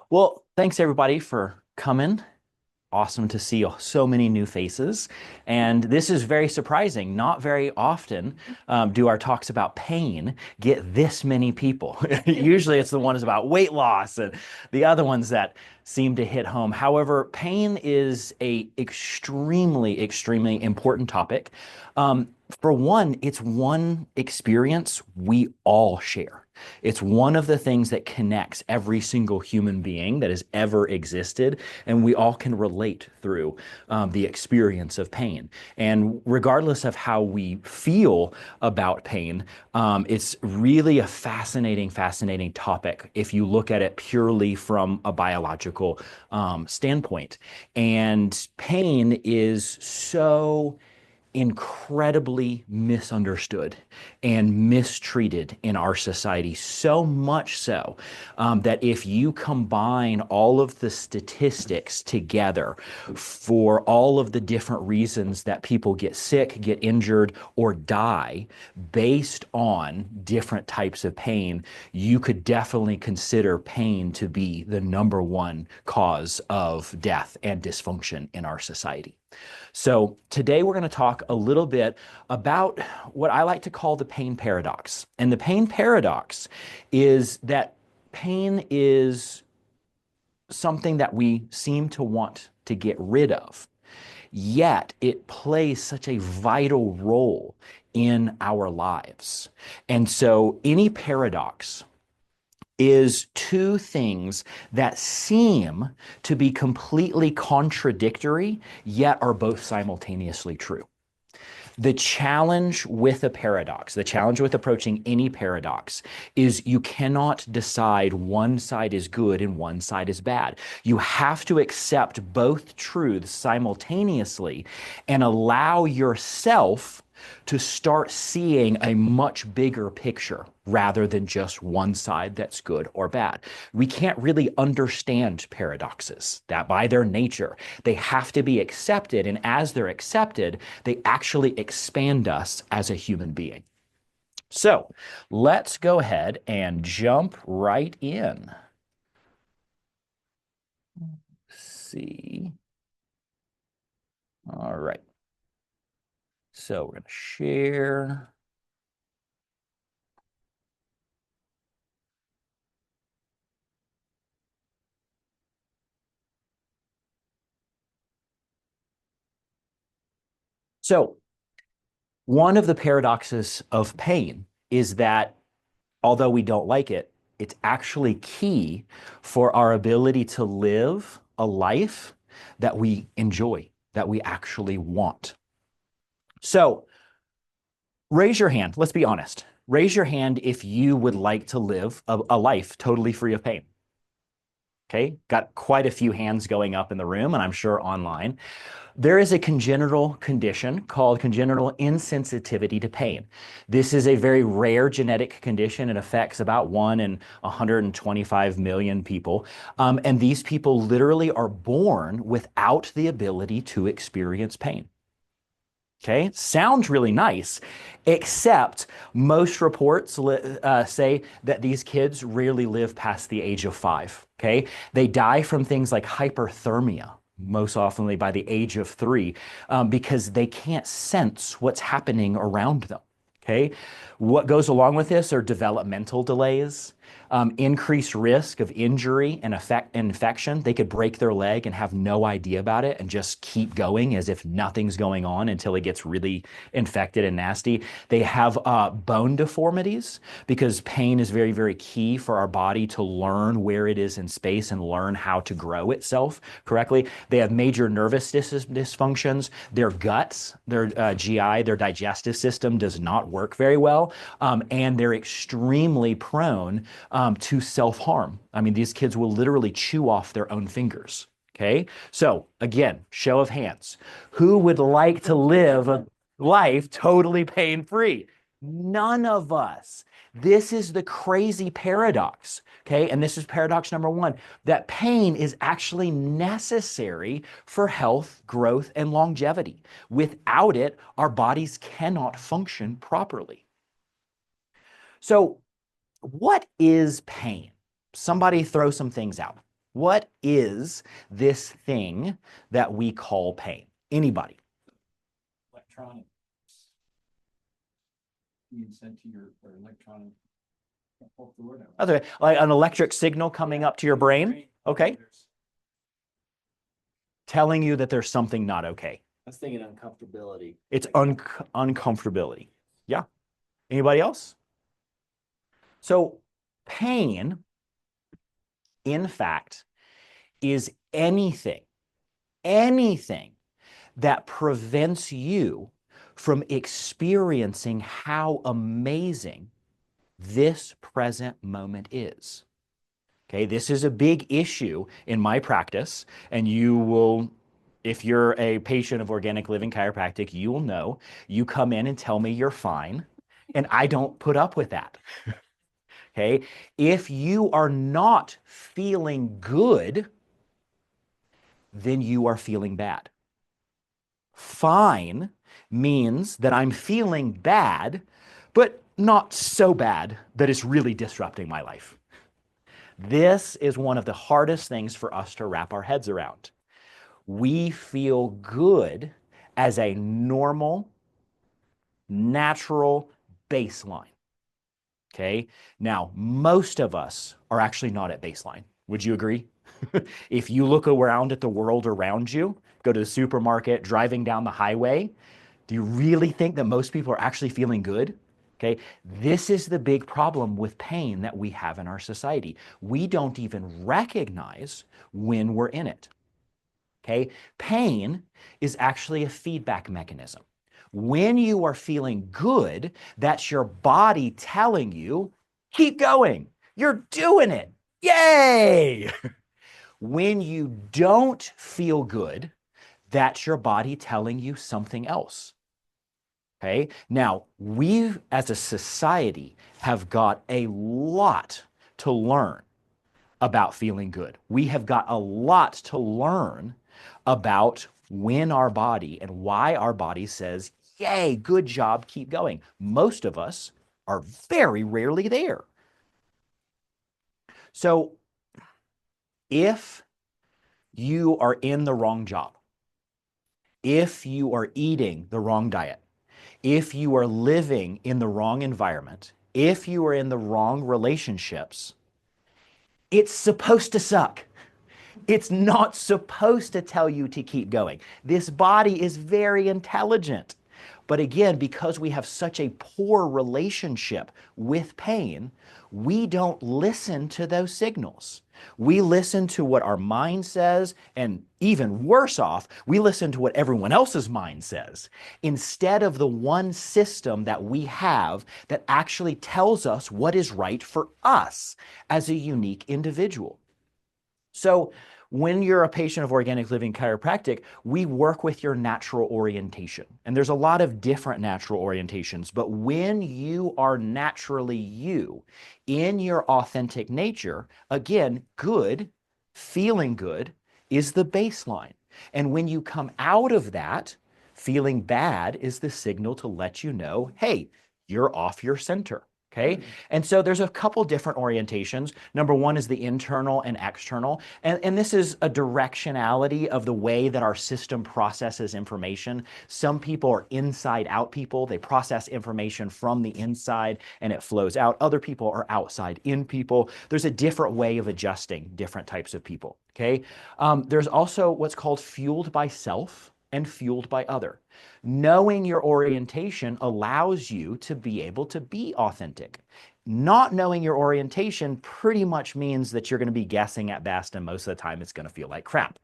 Well, thanks everybody for coming. Awesome to see so many new faces. And this is very surprising. Not very often do our talks about pain get this many people. Usually it's the ones about weight loss and the other ones that seem to hit home. However, pain is a extremely important topic. For one, it's one experience we all share. It's one of the things that connects every single human being that has ever existed, and we all can relate through the experience of pain. And regardless of how we feel about pain, it's really a fascinating topic if you look at it purely from a biological standpoint. And pain is so incredibly misunderstood and mistreated in our society, so much so that if you combine all of the statistics together for all of the different reasons that people get sick, get injured, or die based on different types of pain, you could definitely consider pain to be the number one cause of death and dysfunction in our society. So today we're going to talk a little bit about what I like to call the pain paradox. And the pain paradox is that pain is something that we seem to want to get rid of, yet it plays such a vital role in our lives. And so any paradox is two things that seem to be completely contradictory, yet are both simultaneously true. The challenge with a paradox, the challenge with approaching any paradox, is you cannot decide one side is good and one side is bad. You have to accept both truths simultaneously and allow yourself to start seeing a much bigger picture rather than just one side that's good or bad. We can't really understand paradoxes, that by their nature, they have to be accepted. And as they're accepted, they actually expand us as a human being. So let's go ahead and jump right in. Let's see. All right. So we're going to share. So one of the paradoxes of pain is that although we don't like it, it's actually key for our ability to live a life that we enjoy, that we actually want. So raise your hand. Let's be honest. Raise your hand if you would like to live a life totally free of pain. Okay, got quite a few hands going up in the room, and I'm sure online. There is a congenital condition called congenital insensitivity to pain. This is a very rare genetic condition. It affects about 1 in 125 million people. And these people literally are born without the ability to experience pain. Okay, sounds really nice, except most reports say that these kids rarely live past the age of 5. Okay, they die from things like hyperthermia, most oftenly by the age of 3, because they can't sense what's happening around them. Okay, what goes along with this are developmental delays, increased risk of injury and infection. They could break their leg and have no idea about it and just keep going as if nothing's going on until it gets really infected and nasty. They have bone deformities because pain is very key for our body to learn where it is in space and learn how to grow itself correctly. They have major nervous dysfunctions. Their guts, their GI, their digestive system does not work very well, and they're extremely prone to self-harm. I mean, these kids will literally chew off their own fingers. Okay. So again, show of hands. Who would like to live a life totally pain-free? None of us. This is the crazy paradox. Okay. And this is paradox number one, that pain is actually necessary for health, growth, and longevity. Without it, our bodies cannot function properly. So what is pain? Somebody throw some things out. What is this thing that we call pain? Anybody? Electronic being sent to your or electronic. Okay, like an electric signal coming up to your brain. Okay. Telling you that there's something not okay. I was thinking uncomfortability. It's uncomfortability. Yeah. Anybody else? So pain, in fact, is anything that prevents you from experiencing how amazing this present moment is. Okay, this is a big issue in my practice, and you will, if you're a patient of organic living chiropractic, you will know you come in and tell me you're fine, and I don't put up with that. Okay, if you are not feeling good, then you are feeling bad. Fine means that I'm feeling bad, but not so bad that it's really disrupting my life. This is one of the hardest things for us to wrap our heads around. We feel good as a normal, natural baseline. Okay. Now, most of us are actually not at baseline. Would you agree? If you look around at the world around you, go to the supermarket, driving down the highway, do you really think that most people are actually feeling good? Okay, this is the big problem with pain that we have in our society. We don't even recognize when we're in it. Okay, pain is actually a feedback mechanism. When you are feeling good, that's your body telling you, keep going. You're doing it. Yay! When you don't feel good, that's your body telling you something else. Okay. Now, we as a society have got a lot to learn about feeling good. We have got a lot to learn about when our body and why our body says, yay, good job, keep going. Most of us are very rarely there. So if you are in the wrong job, if you are eating the wrong diet, if you are living in the wrong environment, if you are in the wrong relationships, it's supposed to suck. It's not supposed to tell you to keep going. This body is very intelligent. But again, because we have such a poor relationship with pain, we don't listen to those signals. We listen to what our mind says, and even worse off, we listen to what everyone else's mind says, instead of the one system that we have that actually tells us what is right for us as a unique individual. So when you're a patient of organic living chiropractic, we work with your natural orientation. And there's a lot of different natural orientations, but when you are naturally you in your authentic nature, again, good, feeling good is the baseline. And when you come out of that, feeling bad is the signal to let you know, hey, you're off your center. Okay. And so there's a couple different orientations. Number one is the internal and external. And this is a directionality of the way that our system processes information. Some people are inside out people. They process information from the inside and it flows out. Other people are outside in people. There's a different way of adjusting different types of people. Okay. There's also what's called fueled by self and fueled by other. Knowing your orientation allows you to be able to be authentic. Not knowing your orientation pretty much means that you're going to be guessing at best, and most of the time it's going to feel like crap.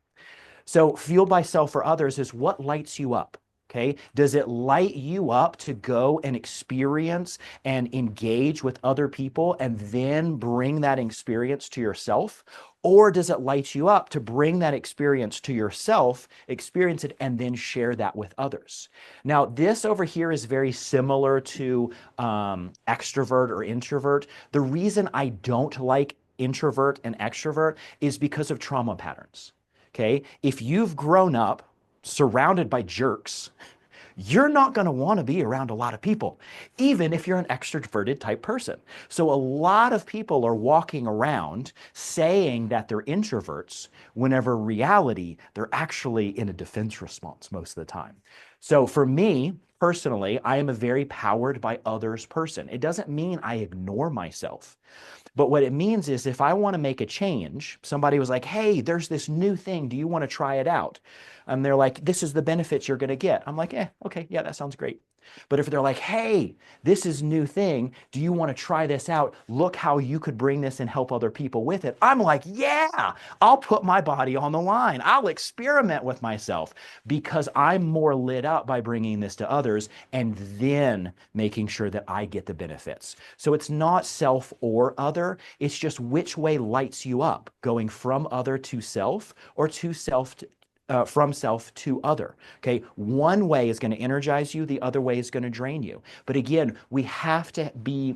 So fueled by self or others is what lights you up. Okay. Does it light you up to go and experience and engage with other people and then bring that experience to yourself? Or does it light you up to bring that experience to yourself, experience it, and then share that with others? Now, this over here is very similar to extrovert or introvert. The reason I don't like introvert and extrovert is because of trauma patterns. Okay, if you've grown up surrounded by jerks, you're not going to want to be around a lot of people, even if you're an extroverted type person. So a lot of people are walking around saying that they're introverts, whenever reality, they're actually in a defense response most of the time. So for me, personally, I am a very powered by others person. It doesn't mean I ignore myself. But what it means is if I want to make a change, somebody was like, hey, there's this new thing. Do you want to try it out? And they're like, this is the benefits you're going to get. I'm like, okay, yeah, that sounds great. But if they're like, hey, this is new thing. Do you want to try this out? Look how you could bring this and help other people with it. I'm like, yeah, I'll put my body on the line. I'll experiment with myself because I'm more lit up by bringing this to others and then making sure that I get the benefits. So it's not self or other. It's just which way lights you up, going from other to self or to self to, from self to other. Okay, one way is going to energize you, the other way is going to drain you. But again, we have to be,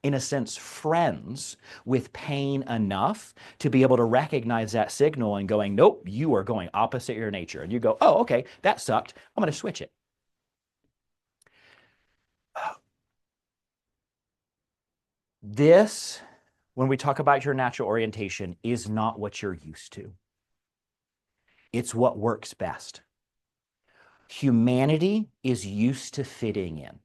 in a sense, friends with pain enough to be able to recognize that signal and going, nope, you are going opposite your nature. And you go, oh, okay, that sucked. I'm going to switch it. This, when we talk about your natural orientation, is not what you're used to. It's what works best. Humanity is used to fitting in.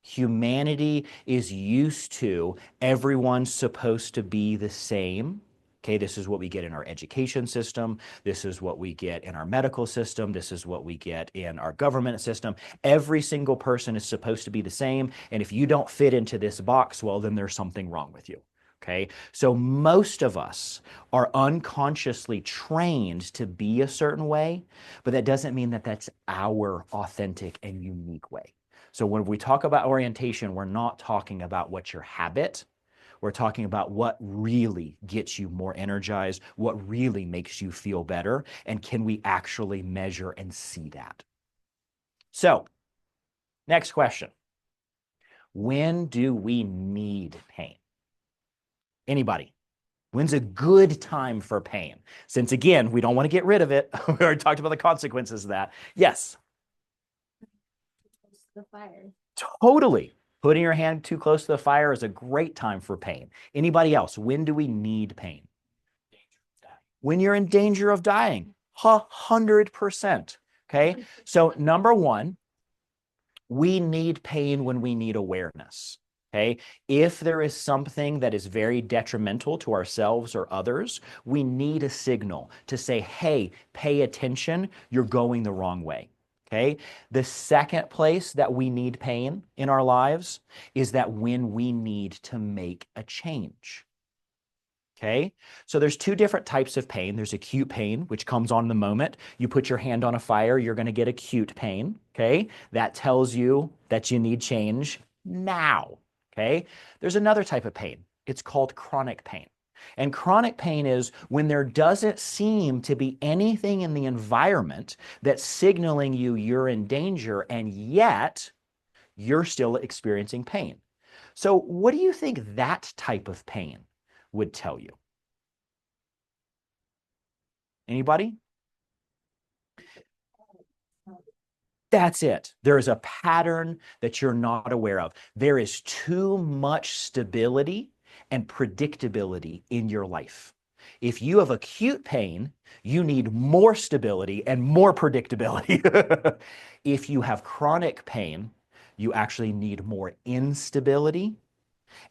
Humanity is used to everyone's supposed to be the same. Okay, this is what we get in our education system. This is what we get in our medical system. This is what we get in our government system. Every single person is supposed to be the same. And if you don't fit into this box, well, then there's something wrong with you. Okay, so most of us are unconsciously trained to be a certain way, but that doesn't mean that that's our authentic and unique way. So when we talk about orientation, we're not talking about what's your habit. We're talking about what really gets you more energized, what really makes you feel better, and can we actually measure and see that? So, next question. When do we need pain? Anybody? When's a good time for pain? Since again, we don't want to get rid of it. We already talked about the consequences of that. Yes. The fire. Totally. Putting your hand too close to the fire is a great time for pain. Anybody else? When do we need pain? When you're in danger of dying. 100%. Okay. So number one, we need pain when we need awareness. Okay. If there is something that is very detrimental to ourselves or others, we need a signal to say, hey, pay attention. You're going the wrong way. Okay. The second place that we need pain in our lives is that when we need to make a change. Okay, so there's two different types of pain. There's acute pain, which comes on the moment. You put your hand on a fire, you're going to get acute pain. Okay, that tells you that you need change now. Okay, there's another type of pain. It's called chronic pain. And chronic pain is when there doesn't seem to be anything in the environment that's signaling you you're in danger, and yet you're still experiencing pain. So, what do you think that type of pain would tell you? Anybody? That's it. There is a pattern that you're not aware of. There is too much stability and predictability in your life. If you have acute pain, you need more stability and more predictability. If you have chronic pain, you actually need more instability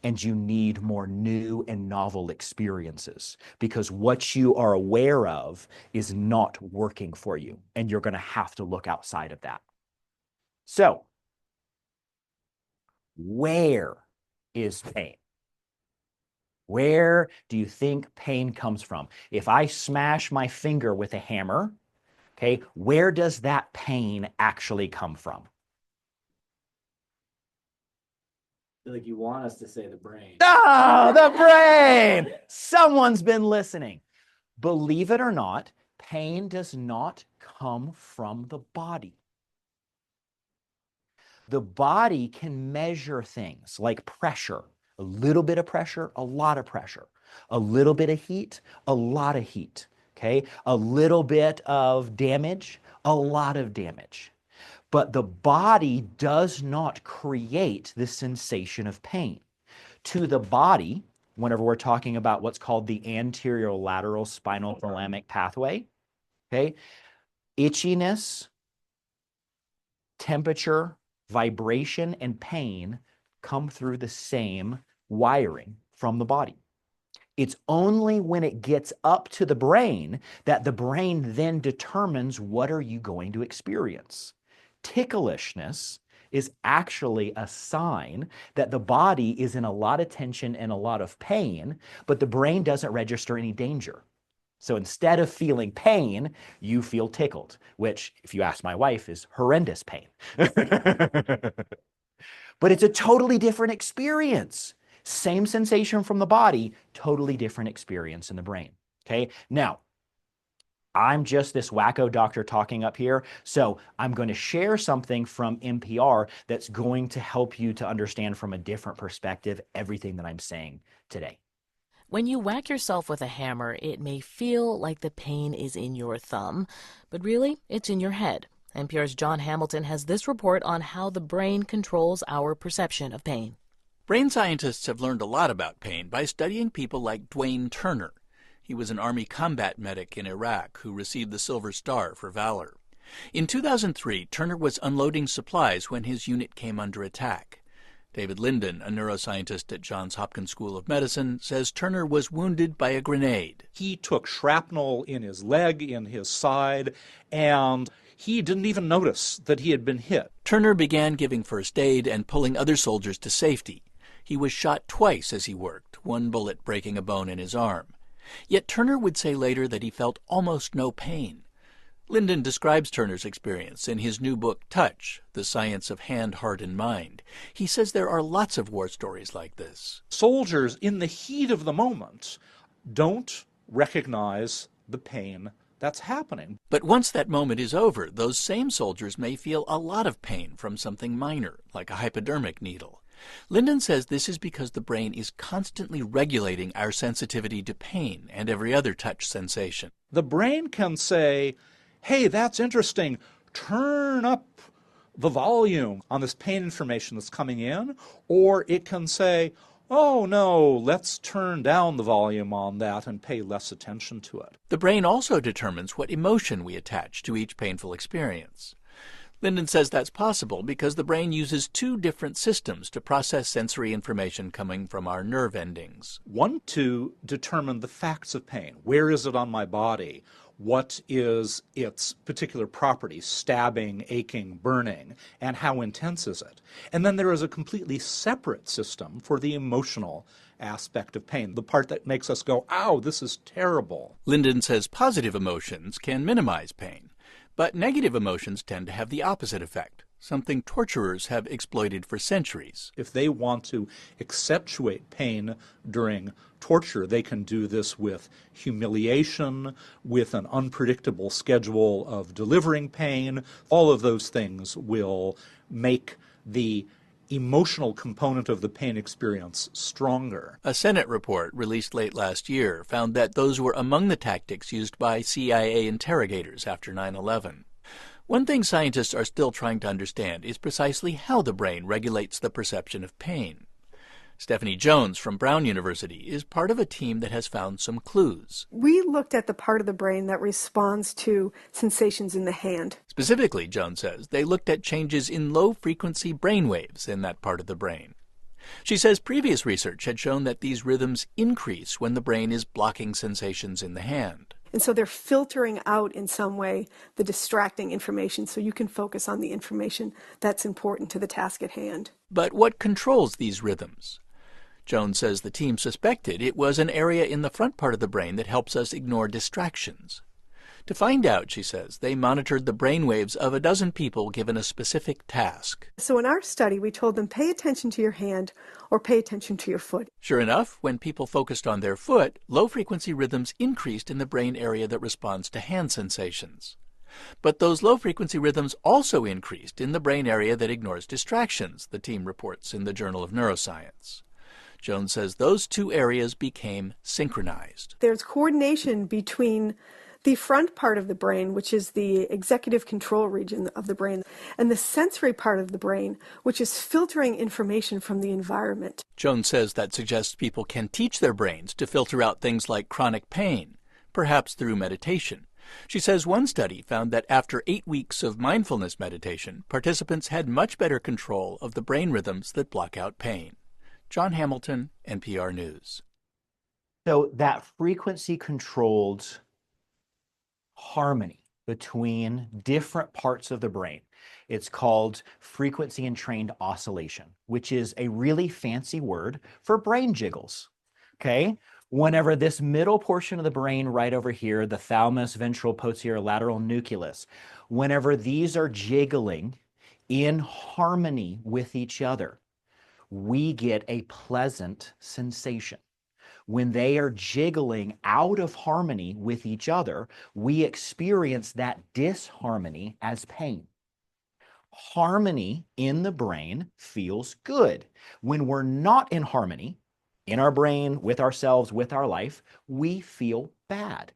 and you need more new and novel experiences because what you are aware of is not working for you, and you're going to have to look outside of that. So, where is pain? Where do you think pain comes from? If I smash my finger with a hammer, okay, where does that pain actually come from? I feel like you want us to say the brain. Oh, the brain! Someone's been listening. Believe it or not, pain does not come from the body. The body can measure things like pressure, a little bit of pressure, a lot of pressure, a little bit of heat, a lot of heat, okay? A little bit of damage, a lot of damage. but the body does not create the sensation of pain. To the body, whenever we're talking about what's called the anterior lateral spinal thalamic pathway, okay, itchiness, temperature, vibration, and pain come through the same wiring from the body. It's only when it gets up to the brain that the brain then determines what are you going to experience. Ticklishness is actually a sign that the body is in a lot of tension and a lot of pain, but the brain doesn't register any danger. So instead of feeling pain, you feel tickled, which, if you ask my wife, is horrendous pain. But it's a totally different experience. Same sensation from the body, totally different experience in the brain. Okay. Now, I'm just this wacko doctor talking up here. So I'm going to share something from NPR that's going to help you to understand from a different perspective everything that I'm saying today. When you whack yourself with a hammer, it may feel like the pain is in your thumb, but really, it's in your head. NPR's John Hamilton has this report on how the brain controls our perception of pain. Brain scientists have learned a lot about pain by studying people like Dwayne Turner. He was an Army combat medic in Iraq who received the Silver Star for valor. In 2003, Turner was unloading supplies when his unit came under attack. David Linden, a neuroscientist at Johns Hopkins School of Medicine, says Turner was wounded by a grenade. He took shrapnel in his leg, in his side, and he didn't even notice that he had been hit. Turner began giving first aid and pulling other soldiers to safety. He was shot twice as he worked, one bullet breaking a bone in his arm. Yet Turner would say later that he felt almost no pain. Linden describes Turner's experience in his new book, Touch, The Science of Hand, Heart, and Mind. He says there are lots of war stories like this. Soldiers, in the heat of the moment, don't recognize the pain that's happening. But once that moment is over, those same soldiers may feel a lot of pain from something minor, like a hypodermic needle. Linden says this is because the brain is constantly regulating our sensitivity to pain and every other touch sensation. The brain can say, hey, that's interesting, turn up the volume on this pain information that's coming in, or it can say, oh no, let's turn down the volume on that and pay less attention to it. The brain also determines what emotion we attach to each painful experience. Linden says that's possible because the brain uses two different systems to process sensory information coming from our nerve endings. One to determine the facts of pain. Where is it on my body? What is its particular property, stabbing, aching, burning, and how intense is it? And then there is a completely separate system for the emotional aspect of pain, the part that makes us go, ow, this is terrible. Linden says positive emotions can minimize pain, but negative emotions tend to have the opposite effect, something torturers have exploited for centuries. If they want to accentuate pain during torture, they can do this with humiliation, with an unpredictable schedule of delivering pain. All of those things will make the emotional component of the pain experience stronger. A Senate report released late last year found that those were among the tactics used by CIA interrogators after 9/11. One thing scientists are still trying to understand is precisely how the brain regulates the perception of pain. Stephanie Jones from Brown University is part of a team that has found some clues. We looked at the part of the brain that responds to sensations in the hand. Specifically, Jones says, they looked at changes in low-frequency brain waves in that part of the brain. She says previous research had shown that these rhythms increase when the brain is blocking sensations in the hand. And so they're filtering out in some way the distracting information so you can focus on the information that's important to the task at hand. But what controls these rhythms? Jones says the team suspected it was an area in the front part of the brain that helps us ignore distractions. To find out, she says, they monitored the brain waves of a dozen people given a specific task. So in our study, we told them, pay attention to your hand or pay attention to your foot. Sure enough, when people focused on their foot, low-frequency rhythms increased in the brain area that responds to hand sensations. But those low-frequency rhythms also increased in the brain area that ignores distractions, the team reports in the Journal of Neuroscience. Jones says those two areas became synchronized. There's coordination between The front part of the brain, which is the executive control region of the brain, and the sensory part of the brain, which is filtering information from the environment. Joan says that suggests people can teach their brains to filter out things like chronic pain, perhaps through meditation. She says one study found that after 8 weeks of mindfulness meditation, participants had much better control of the brain rhythms that block out pain. John Hamilton, NPR News. So that frequency-controlled harmony between different parts of the brain, it's called frequency entrained oscillation, which is a really fancy word for brain jiggles. Okay? Whenever this middle portion of the brain right over here, the thalamus, ventral, posterior, lateral nucleus, whenever these are jiggling in harmony with each other, we get a pleasant sensation. When they are jiggling out of harmony with each other, we experience that disharmony as pain. Harmony in the brain feels good. When we're not in harmony, in our brain, with ourselves, with our life, we feel bad.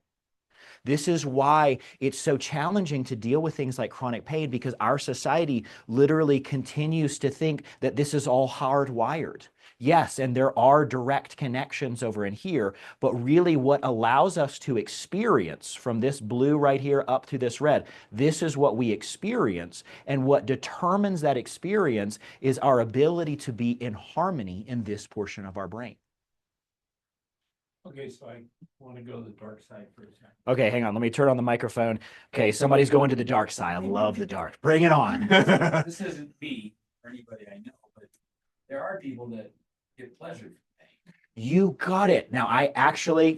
This is why it's so challenging to deal with things like chronic pain, because our society literally continues to think that this is all hardwired. Yes, and there are direct connections over in here, but really what allows us to experience from this blue right here up to this red, this is what we experience, and what determines that experience is our ability to be in harmony in this portion of our brain. Okay, so I want to go to the dark side for a second. Okay, hang on. Let me turn on the microphone. Okay, somebody's going to the dark side. I love the dark. Bring it on. This isn't me or anybody I know, but there are people that get pleasure from pain. You got it. Now,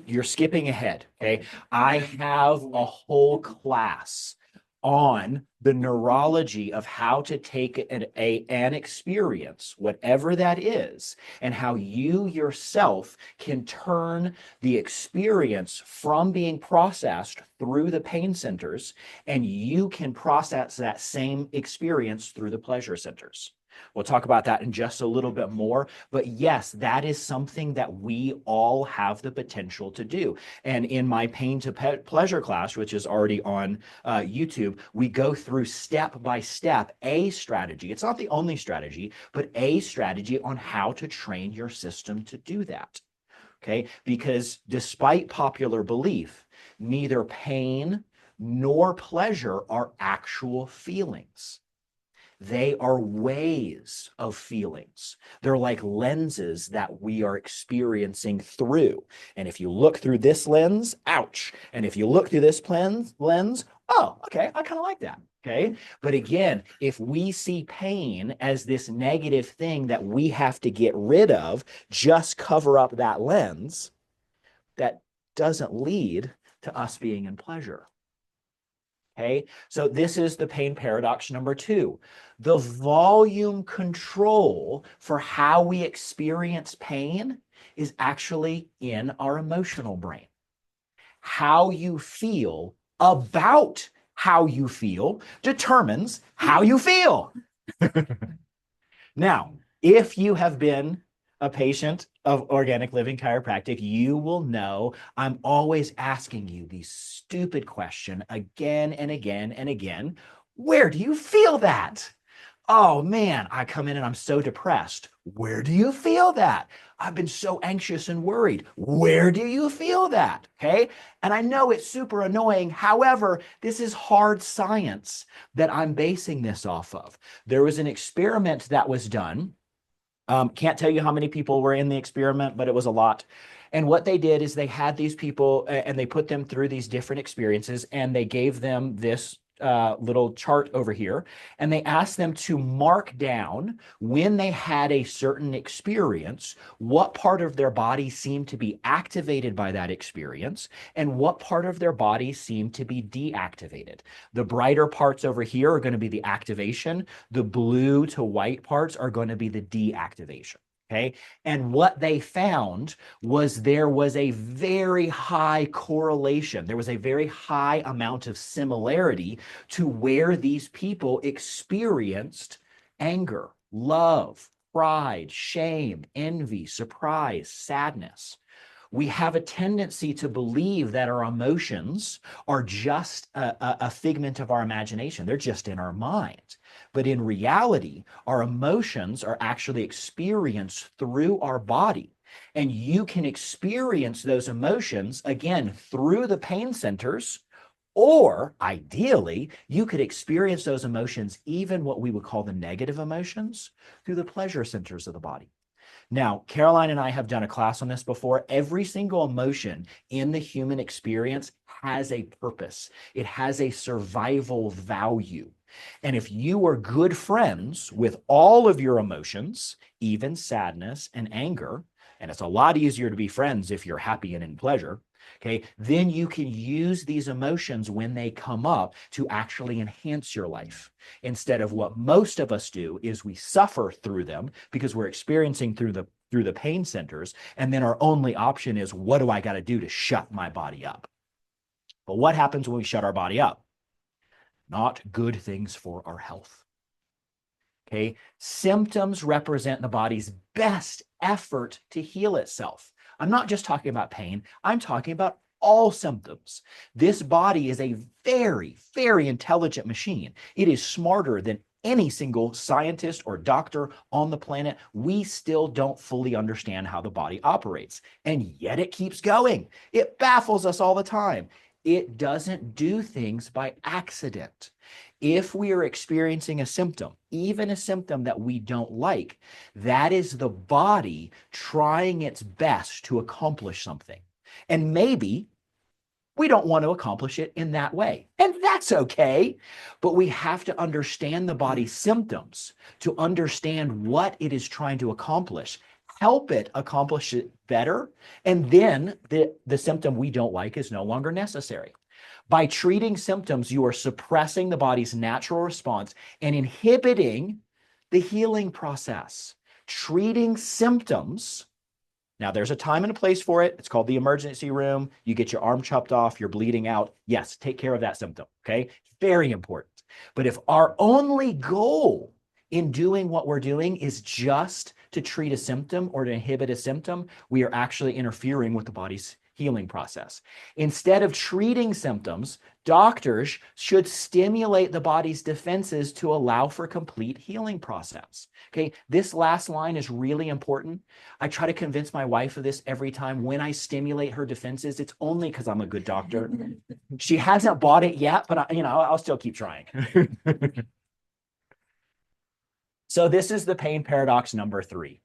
you're skipping ahead. Okay. I have a whole class on the neurology of how to take an experience, whatever that is, and how you yourself can turn the experience from being processed through the pain centers, and you can process that same experience through the pleasure centers. We'll talk about that in just a little bit more. But yes, that is something that we all have the potential to do. And in my Pain to Pleasure class, which is already on YouTube, we go through step by step a strategy. It's not the only strategy, but a strategy on how to train your system to do that. Okay? Because despite popular belief, neither pain nor pleasure are actual feelings. They are ways of feelings. They're like lenses that we are experiencing through. And if you look through this lens, ouch. And if you look through this lens, oh, okay, I kind of like that. Okay. But again, if we see pain as this negative thing that we have to get rid of, just cover up that lens, that doesn't lead to us being in pleasure. Okay, so this is the pain paradox number 2. The volume control for how we experience pain is actually in our emotional brain. How you feel about how you feel determines how you feel. Now, if you have been a patient of organic living chiropractic, you will know I'm always asking you the stupid question again and again and again. Where do you feel that? Oh man, I come in and I'm so depressed. Where do you feel that? I've been so anxious and worried. Where do you feel that? Okay. And I know it's super annoying. However, this is hard science that I'm basing this off of. There was an experiment that was done. Can't tell you how many people were in the experiment, but it was a lot. And what they did is they had these people and they put them through these different experiences, and they gave them this little chart over here, and they asked them to mark down when they had a certain experience, what part of their body seemed to be activated by that experience, and what part of their body seemed to be deactivated. The brighter parts over here are going to be the activation. The blue to white parts are going to be the deactivation. Okay. And what they found was there was a very high correlation. There was a very high amount of similarity to where these people experienced anger, love, pride, shame, envy, surprise, sadness. We have a tendency to believe that our emotions are just a figment of our imagination. They're just in our mind. But in reality, our emotions are actually experienced through our body. And you can experience those emotions, again, through the pain centers, or ideally, you could experience those emotions, even what we would call the negative emotions, through the pleasure centers of the body. Now, Caroline and I have done a class on this before. Every single emotion in the human experience has a purpose. It has a survival value. And if you are good friends with all of your emotions, even sadness and anger, and it's a lot easier to be friends if you're happy and in pleasure, okay, then you can use these emotions when they come up to actually enhance your life. Instead of what most of us do is we suffer through them because we're experiencing through the pain centers, and then our only option is, what do I got to do to shut my body up? But what happens when we shut our body up? Not good things for our health. Okay, symptoms represent the body's best effort to heal itself. I'm not just talking about pain, I'm talking about all symptoms. This body is a very, very intelligent machine. It is smarter than any single scientist or doctor on the planet. We still don't fully understand how the body operates, and yet it keeps going. It baffles us all the time. It doesn't do things by accident. If we are experiencing a symptom, even a symptom that we don't like, that is the body trying its best to accomplish something. And maybe we don't want to accomplish it in that way. And that's okay. But we have to understand the body's symptoms to understand what it is trying to accomplish, help it accomplish it better. And then the symptom we don't like is no longer necessary. By treating symptoms, you are suppressing the body's natural response and inhibiting the healing process. Treating symptoms, now there's a time and a place for it. It's called the emergency room. You get your arm chopped off, you're bleeding out. Yes, take care of that symptom, okay? Very important. But if our only goal in doing what we're doing is just to treat a symptom or to inhibit a symptom, we are actually interfering with the body's healing process. Instead of treating symptoms, doctors should stimulate the body's defenses to allow for complete healing process. Okay, this last line is really important. I try to convince my wife of this every time. When I stimulate her defenses, it's only because I'm a good doctor. She hasn't bought it yet, but I'll still keep trying. So this is the pain paradox number 3.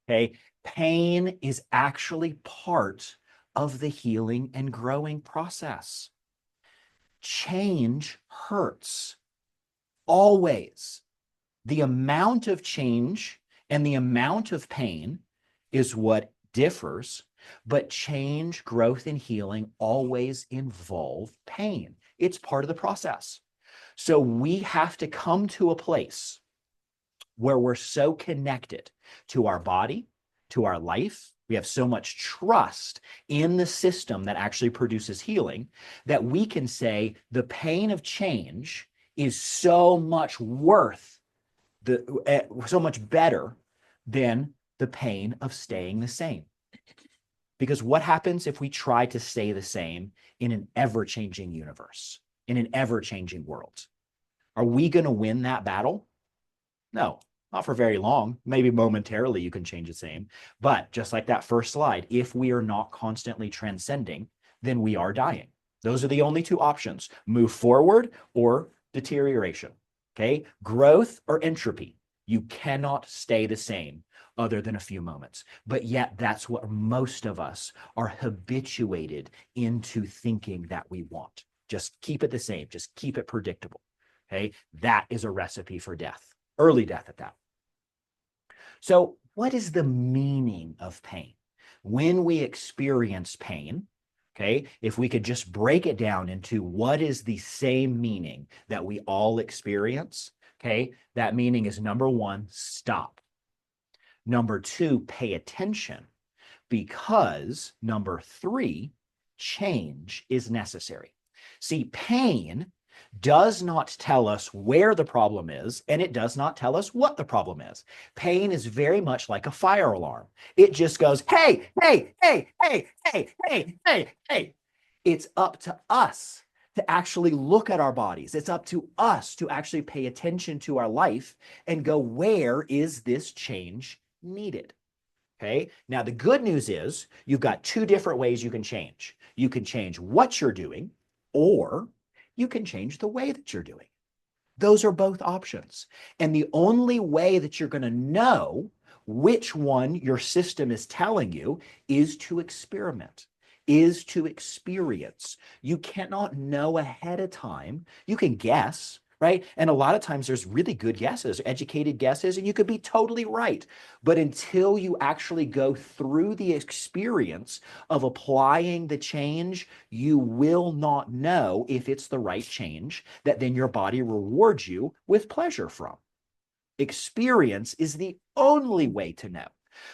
Okay, pain is actually part of the healing and growing process. Change hurts. Always. The amount of change and the amount of pain is what differs, but change, growth, and healing always involve pain. It's part of the process. So we have to come to a place where we're so connected to our body, to our life. We have so much trust in the system that actually produces healing that we can say the pain of change is so much so much better than the pain of staying the same. Because what happens if we try to stay the same in an ever-changing universe, in an ever-changing world? Are we going to win that battle? No, not for very long. Maybe momentarily you can change the same. But just like that first slide, if we are not constantly transcending, then we are dying. Those are the only two options: move forward or deterioration. Okay, growth or entropy. You cannot stay the same other than a few moments. But yet that's what most of us are habituated into thinking that we want. Just keep it the same. Just keep it predictable. Okay, that is a recipe for death. Early death at that. So what is the meaning of pain? When we experience pain, okay, if we could just break it down into what is the same meaning that we all experience, okay, that meaning is number 1, stop. Number 2, pay attention, because number 3, change is necessary. See, pain does not tell us where the problem is, and it does not tell us what the problem is. Pain is very much like a fire alarm. It just goes, hey, hey, hey, hey, hey, hey, hey, hey. It's up to us to actually look at our bodies. It's up to us to actually pay attention to our life and go, where is this change needed? Okay. Now, the good news is you've got two different ways you can change. You can change what you're doing, or you can change the way that you're doing. Those are both options. And the only way that you're going to know which one your system is telling you is to experiment, is to experience. You cannot know ahead of time. You can guess, right? And a lot of times there's really good guesses, educated guesses, and you could be totally right. But until you actually go through the experience of applying the change, you will not know if it's the right change that then your body rewards you with pleasure from. Experience is the only way to know.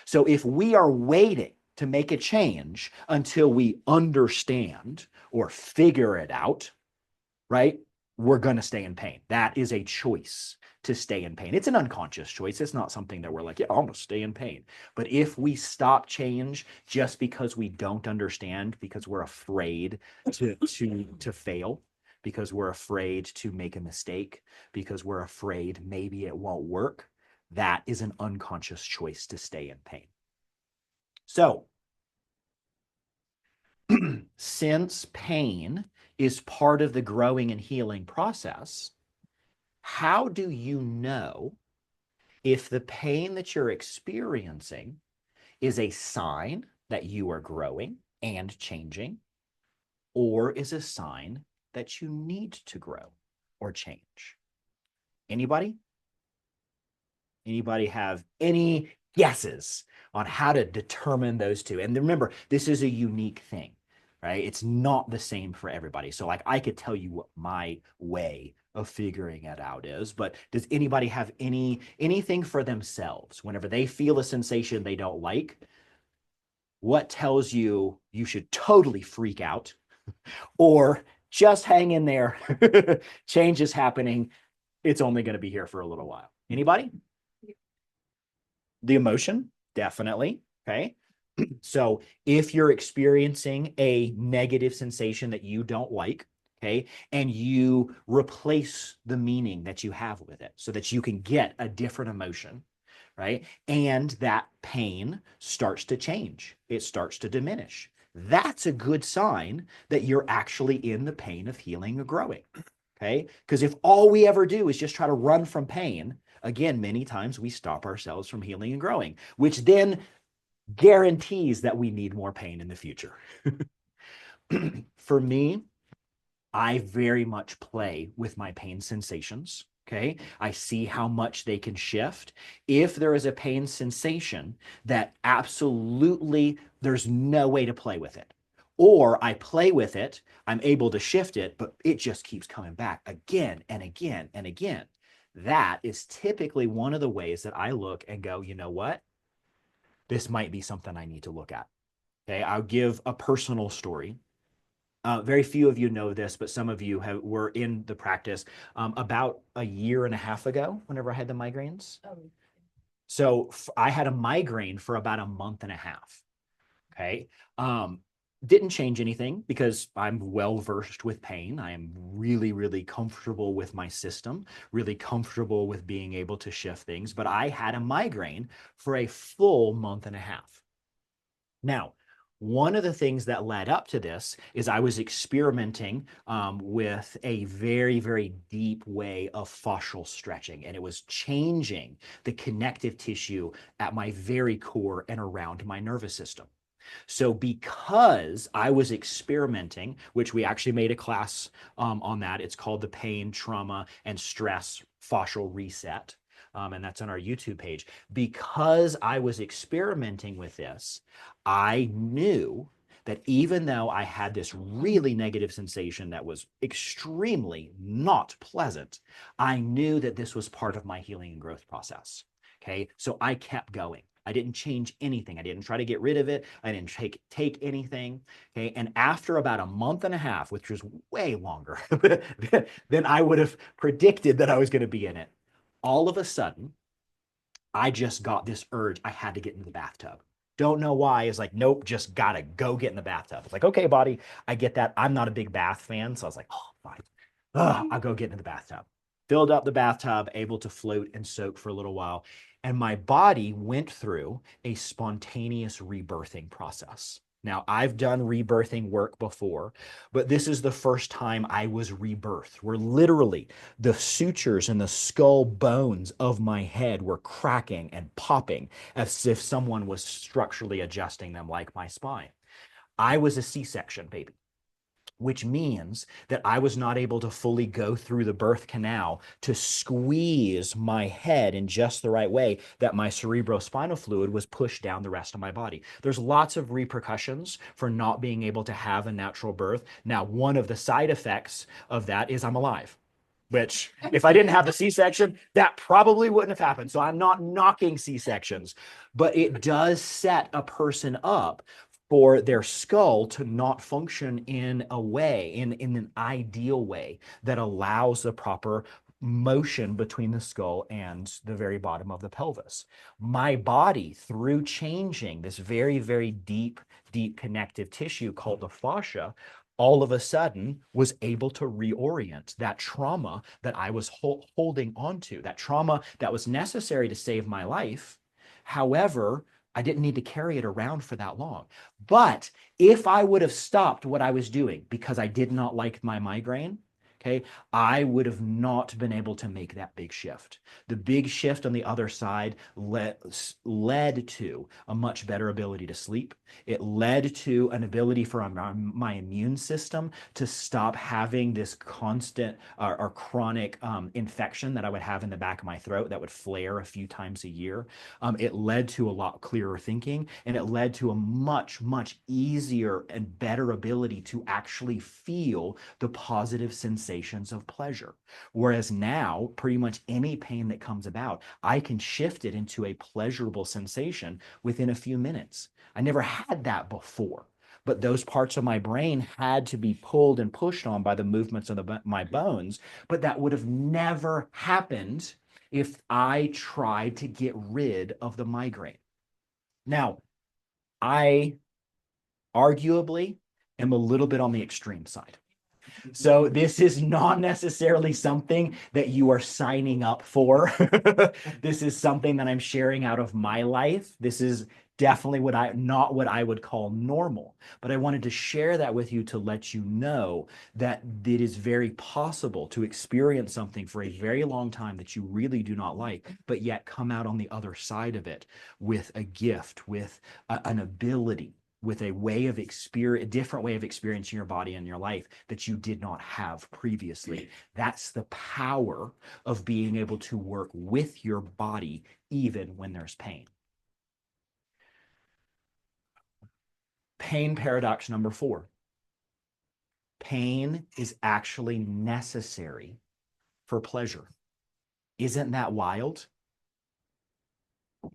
So if we are waiting to make a change until we understand or figure it out, right? We're going to stay in pain. That is a choice to stay in pain. It's an unconscious choice. It's not something that we're like, yeah, I'm going to stay in pain. But if we stop change just because we don't understand, because we're afraid to fail, because we're afraid to make a mistake, because we're afraid maybe it won't work, that is an unconscious choice to stay in pain. So, since pain is part of the growing and healing process, how do you know if the pain that you're experiencing is a sign that you are growing and changing, or is a sign that you need to grow or change? Anybody? Anybody have any guesses on how to determine those two? And remember, this is a unique thing, right? It's not the same for everybody. So like I could tell you what my way of figuring it out is, but does anybody have anything for themselves whenever they feel a sensation they don't like? What tells you you should totally freak out or just hang in there? Change is happening. It's only going to be here for a little while. Anybody? The emotion, definitely. Okay. So if you're experiencing a negative sensation that you don't like, okay, and you replace the meaning that you have with it so that you can get a different emotion, right? And that pain starts to change, it starts to diminish. That's a good sign that you're actually in the pain of healing or growing. Okay. Because if all we ever do is just try to run from pain, again, many times we stop ourselves from healing and growing, which then guarantees that we need more pain in the future. For me, I very much play with my pain sensations. Okay. I see how much they can shift. If there is a pain sensation that absolutely there's no way to play with it, or I play with it, I'm able to shift it, but it just keeps coming back again and again and again. That is typically one of the ways that I look and go, you know what? This might be something I need to look at. Okay. I'll give a personal story. Very few of you know this, but some of you were in the practice about a year and a half ago, whenever I had the migraines. Oh. So I had a migraine for about a month and a half. Okay. Didn't change anything because I'm well versed with pain. I am really, really comfortable with my system, really comfortable with being able to shift things. But I had a migraine for a full month and a half. Now, one of the things that led up to this is I was experimenting with a very, very deep way of fascial stretching, and it was changing the connective tissue at my very core and around my nervous system. So because I was experimenting, which we actually made a class on that, it's called the Pain, Trauma, and Stress Fascial Reset. And that's on our YouTube page. Because I was experimenting with this, I knew that even though I had this really negative sensation that was extremely not pleasant, I knew that this was part of my healing and growth process. Okay, so I kept going. I didn't change anything. I didn't try to get rid of it. I didn't take anything. Okay. And after about a month and a half, which was way longer than I would have predicted that I was going to be in it, all of a sudden, I just got this urge. I had to get in the bathtub. Don't know why. It's like, nope, just gotta go get in the bathtub. It's like, okay, body, I get that. I'm not a big bath fan. So I was like, oh, fine. I'll go get in the bathtub. Filled up the bathtub, able to float and soak for a little while. And my body went through a spontaneous rebirthing process. Now, I've done rebirthing work before, but this is the first time I was rebirthed, where literally the sutures and the skull bones of my head were cracking and popping as if someone was structurally adjusting them like my spine. I was a C-section baby, which means that I was not able to fully go through the birth canal to squeeze my head in just the right way that my cerebrospinal fluid was pushed down the rest of my body. There's lots of repercussions for not being able to have a natural birth. Now, one of the side effects of that is I'm alive, which if I didn't have the C-section, that probably wouldn't have happened. So I'm not knocking C-sections, but it does set a person up for their skull to not function in a way, in an ideal way that allows the proper motion between the skull and the very bottom of the pelvis. My body, through changing this very, very deep connective tissue called the fascia, all of a sudden was able to reorient that trauma that I was holding onto, that trauma that was necessary to save my life. However, I didn't need to carry it around for that long. But if I would have stopped what I was doing because I did not like my migraine, okay, I would have not been able to make that big shift. The big shift on the other side led to a much better ability to sleep. It led to an ability for my immune system to stop having this constant or chronic infection that I would have in the back of my throat that would flare a few times a year. It led to a lot clearer thinking, and it led to a much, much easier and better ability to actually feel the positive sensations of pleasure. Whereas now, pretty much any pain that comes about, I can shift it into a pleasurable sensation within a few minutes. I never had that before. But those parts of my brain had to be pulled and pushed on by the movements of my bones. But that would have never happened if I tried to get rid of the migraine. Now, I arguably am a little bit on the extreme side. So this is not necessarily something that you are signing up for. This is something that I'm sharing out of my life. This is definitely not what I would call normal. But I wanted to share that with you to let you know that it is very possible to experience something for a very long time that you really do not like, but yet come out on the other side of it with a gift, with an ability, with a way of experience, a different way of experiencing your body and your life that you did not have previously. That's the power of being able to work with your body even when there's pain. Pain paradox number 4. Pain is actually necessary for pleasure. Isn't that wild?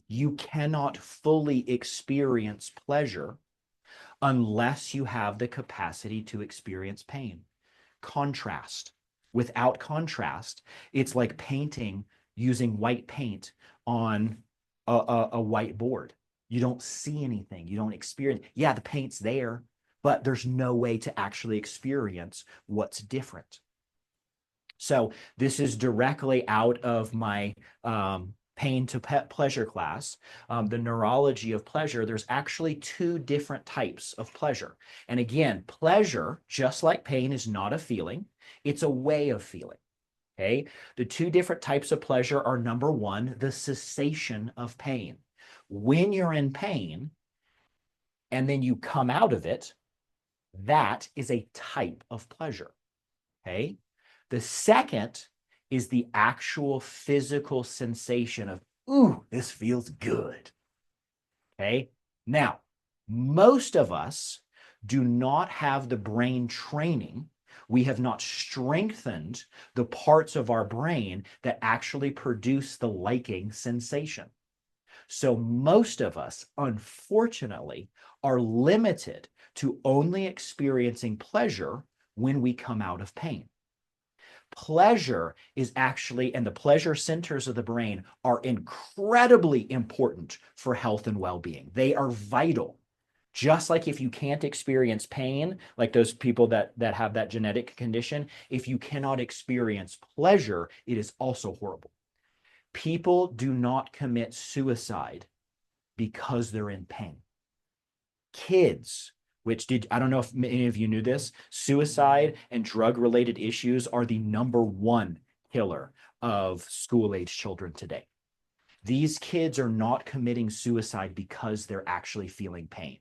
You cannot fully experience pleasure unless you have the capacity to experience pain. Contrast. Without contrast, it's like painting using white paint on a white board. You don't see anything. You don't experience. Yeah, the paint's there, but there's no way to actually experience what's different. So this is directly out of my pain to pleasure class, the neurology of pleasure. There's actually 2 different types of pleasure. And again, pleasure, just like pain, is not a feeling. It's a way of feeling. Okay. The 2 different types of pleasure are, number 1, the cessation of pain. When you're in pain and then you come out of it, that is a type of pleasure. Okay. The second is the actual physical sensation of, ooh, this feels good. Okay. Now, most of us do not have the brain training. We have not strengthened the parts of our brain that actually produce the liking sensation. So most of us, unfortunately, are limited to only experiencing pleasure when we come out of pain. Pleasure is actually, and the pleasure centers of the brain are incredibly important for health and well-being. They are vital. Just like if you can't experience pain, like those people that have that genetic condition, if you cannot experience pleasure, it is also horrible. People do not commit suicide because they're in pain. Kids, I don't know if any of you knew this, suicide and drug-related issues are the #1 killer of school-age children today. These kids are not committing suicide because they're actually feeling pain.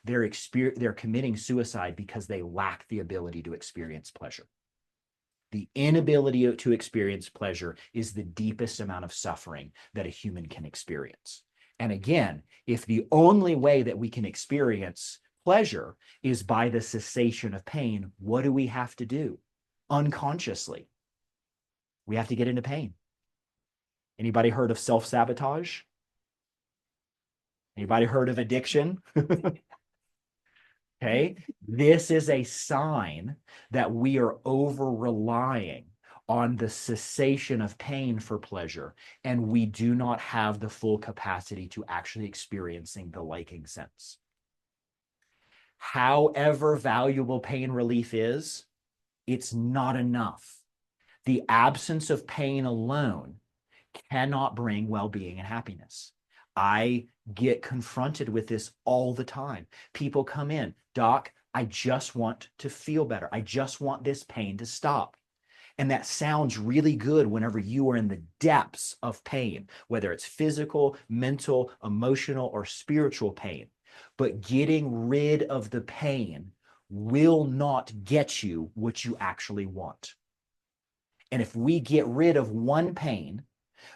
They're committing suicide because they lack the ability to experience pleasure. The inability to experience pleasure is the deepest amount of suffering that a human can experience. And again, if the only way that we can experience pleasure is by the cessation of pain, what do we have to do? Unconsciously, we have to get into pain. Anybody heard of self-sabotage? Anybody heard of addiction? Okay, this is a sign that we are over-relying on the cessation of pain for pleasure, and we do not have the full capacity to actually experiencing the liking sense. However valuable pain relief is, it's not enough. The absence of pain alone cannot bring well-being and happiness. I get confronted with this all the time. People come in, Doc, I just want to feel better. I just want this pain to stop. And that sounds really good whenever you are in the depths of pain, whether it's physical, mental, emotional, or spiritual pain. But getting rid of the pain will not get you what you actually want. And if we get rid of one pain,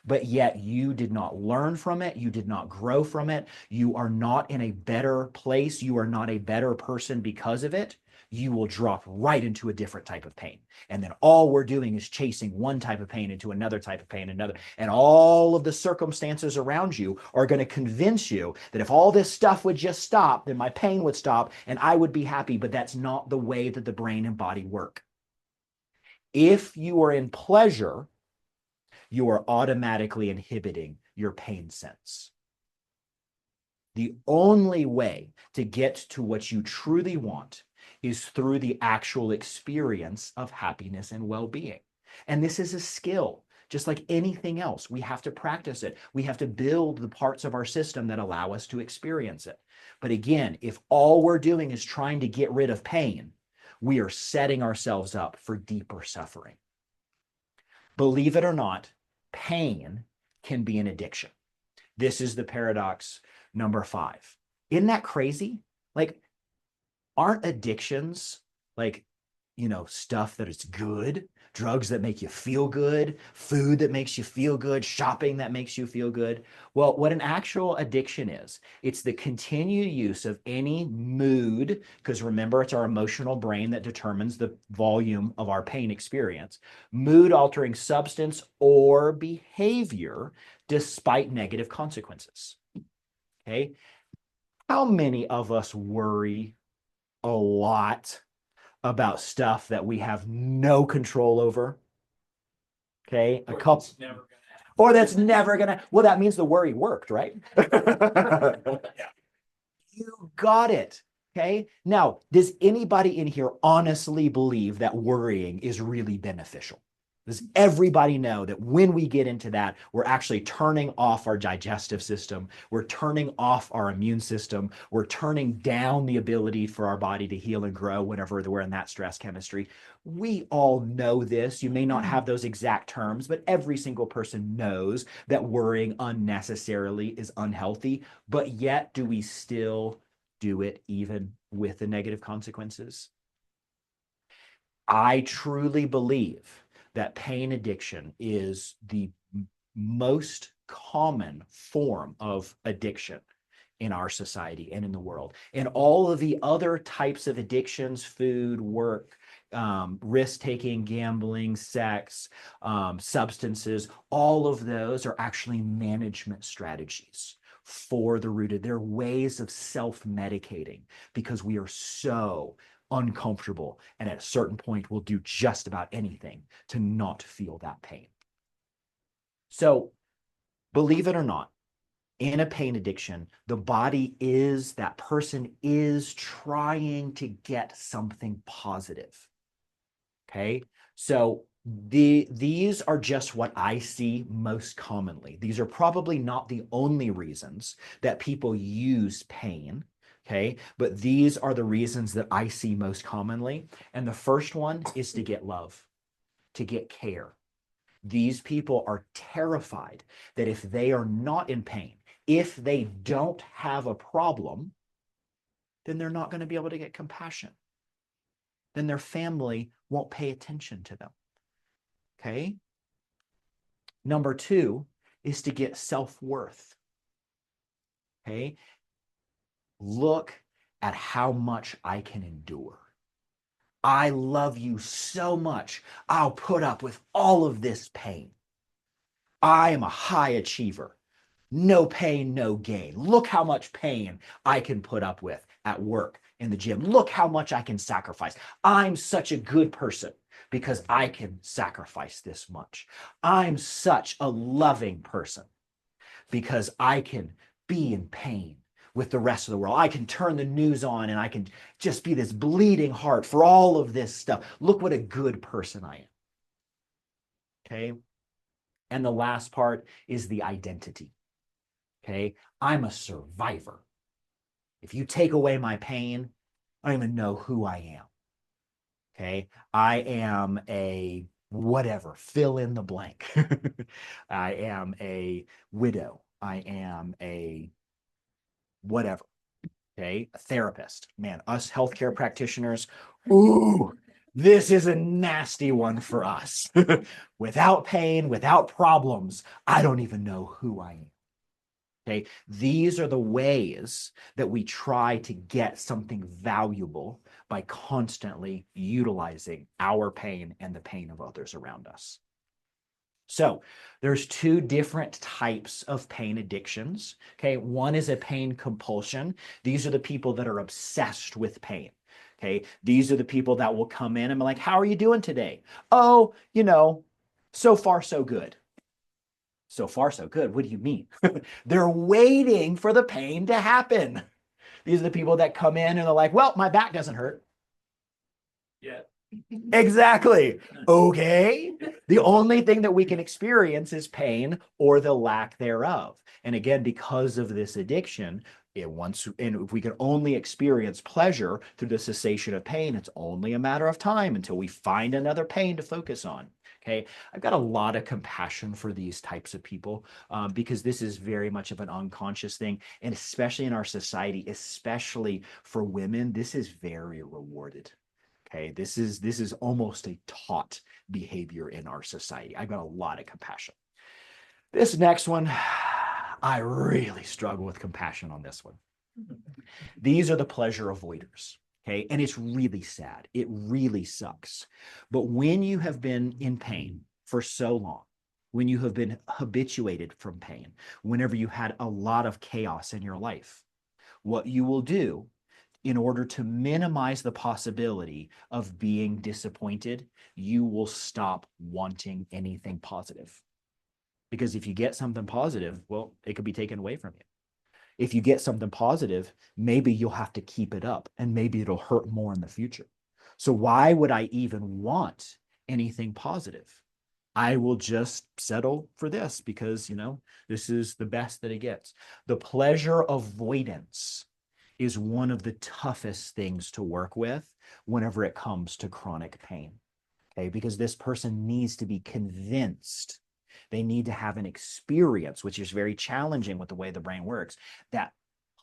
but yet you did not learn from it, you did not grow from it, you are not in a better place, you are not a better person because of it, you will drop right into a different type of pain. And then all we're doing is chasing one type of pain into another type of pain, another, and all of the circumstances around you are going to convince you that if all this stuff would just stop, then my pain would stop and I would be happy. But that's not the way that the brain and body work. If you are in pleasure, you are automatically inhibiting your pain sense. The only way to get to what you truly want is through the actual experience of happiness and well-being. And this is a skill, just like anything else. We have to practice it. We have to build the parts of our system that allow us to experience it. But again, if all we're doing is trying to get rid of pain, we are setting ourselves up for deeper suffering. Believe it or not, pain can be an addiction. This is the paradox #5. Isn't that crazy? Like, aren't addictions like, stuff that is good, drugs that make you feel good, food that makes you feel good, shopping that makes you feel good? Well, what an actual addiction is, it's the continued use of any mood, because remember, it's our emotional brain that determines the volume of our pain experience, mood altering substance or behavior despite negative consequences. Okay. How many of us worry a lot about stuff that we have no control over? Okay. A couple. Or that's never gonna, well, that means the worry worked, right? You got it. Okay. Now, does anybody in here honestly believe that worrying is really beneficial? Does everybody know that when we get into that, we're actually turning off our digestive system, we're turning off our immune system, we're turning down the ability for our body to heal and grow whenever we're in that stress chemistry? We all know this. You may not have those exact terms, but every single person knows that worrying unnecessarily is unhealthy. But yet, do we still do it even with the negative consequences? I truly believe that pain addiction is the most common form of addiction in our society and in the world. And all of the other types of addictions, food, work, risk-taking, gambling, sex, substances, all of those are actually management strategies for the rooted. They're ways of self-medicating because we are so uncomfortable. And at a certain point, we'll do just about anything to not feel that pain. So believe it or not, in a pain addiction, the body is, that person is trying to get something positive. Okay. So these are just what I see most commonly. These are probably not the only reasons that people use pain. Okay. But these are the reasons that I see most commonly. And the first one is to get love, to get care. These people are terrified that if they are not in pain, if they don't have a problem, then they're not going to be able to get compassion. Then their family won't pay attention to them. Okay. Number two is to get self-worth. Okay. Look at how much I can endure. I love you so much. I'll put up with all of this pain. I am a high achiever. No pain, no gain. Look how much pain I can put up with at work, in the gym. Look how much I can sacrifice. I'm such a good person because I can sacrifice this much. I'm such a loving person because I can be in pain with the rest of the world. I can turn the news on and I can just be this bleeding heart for all of this stuff. Look what a good person I am. Okay. And the last part is the identity. Okay. I'm a survivor. If you take away my pain, I don't even know who I am. Okay. I am a whatever, fill in the blank. I am a widow. I am a whatever. Okay. A therapist. Man, us healthcare practitioners, ooh, this is a nasty one for us. Without pain, without problems, I don't even know who I am. Okay, these are the ways that we try to get something valuable by constantly utilizing our pain and the pain of others around us. So there's two different types of pain addictions. Okay, one is a pain compulsion. These are the people that are obsessed with pain. Okay, these are the people that will come in and be like, how are you doing today? Oh, so far so good. So far, so good. What do you mean? They're waiting for the pain to happen. These are the people that come in and they're like, well, my back doesn't hurt. Yeah. Exactly. Okay. The only thing that we can experience is pain or the lack thereof. And again, because of this addiction, if we can only experience pleasure through the cessation of pain, it's only a matter of time until we find another pain to focus on. Okay, I've got a lot of compassion for these types of people because this is very much of an unconscious thing. And especially in our society, especially for women, this is very rewarded. Okay, this is almost a taught behavior in our society. I've got a lot of compassion. This next one, I really struggle with compassion on this one. These are the pleasure avoiders. Okay, and it's really sad. It really sucks. But when you have been in pain for so long, when you have been habituated from pain, whenever you had a lot of chaos in your life, what you will do in order to minimize the possibility of being disappointed, you will stop wanting anything positive. Because if you get something positive, well, it could be taken away from you. If you get something positive, maybe you'll have to keep it up and maybe it'll hurt more in the future. So why would I even want anything positive? I will just settle for this because, this is the best that it gets. The pleasure avoidance is one of the toughest things to work with whenever it comes to chronic pain. Okay, because this person needs to be convinced. They need to have an experience, which is very challenging with the way the brain works, that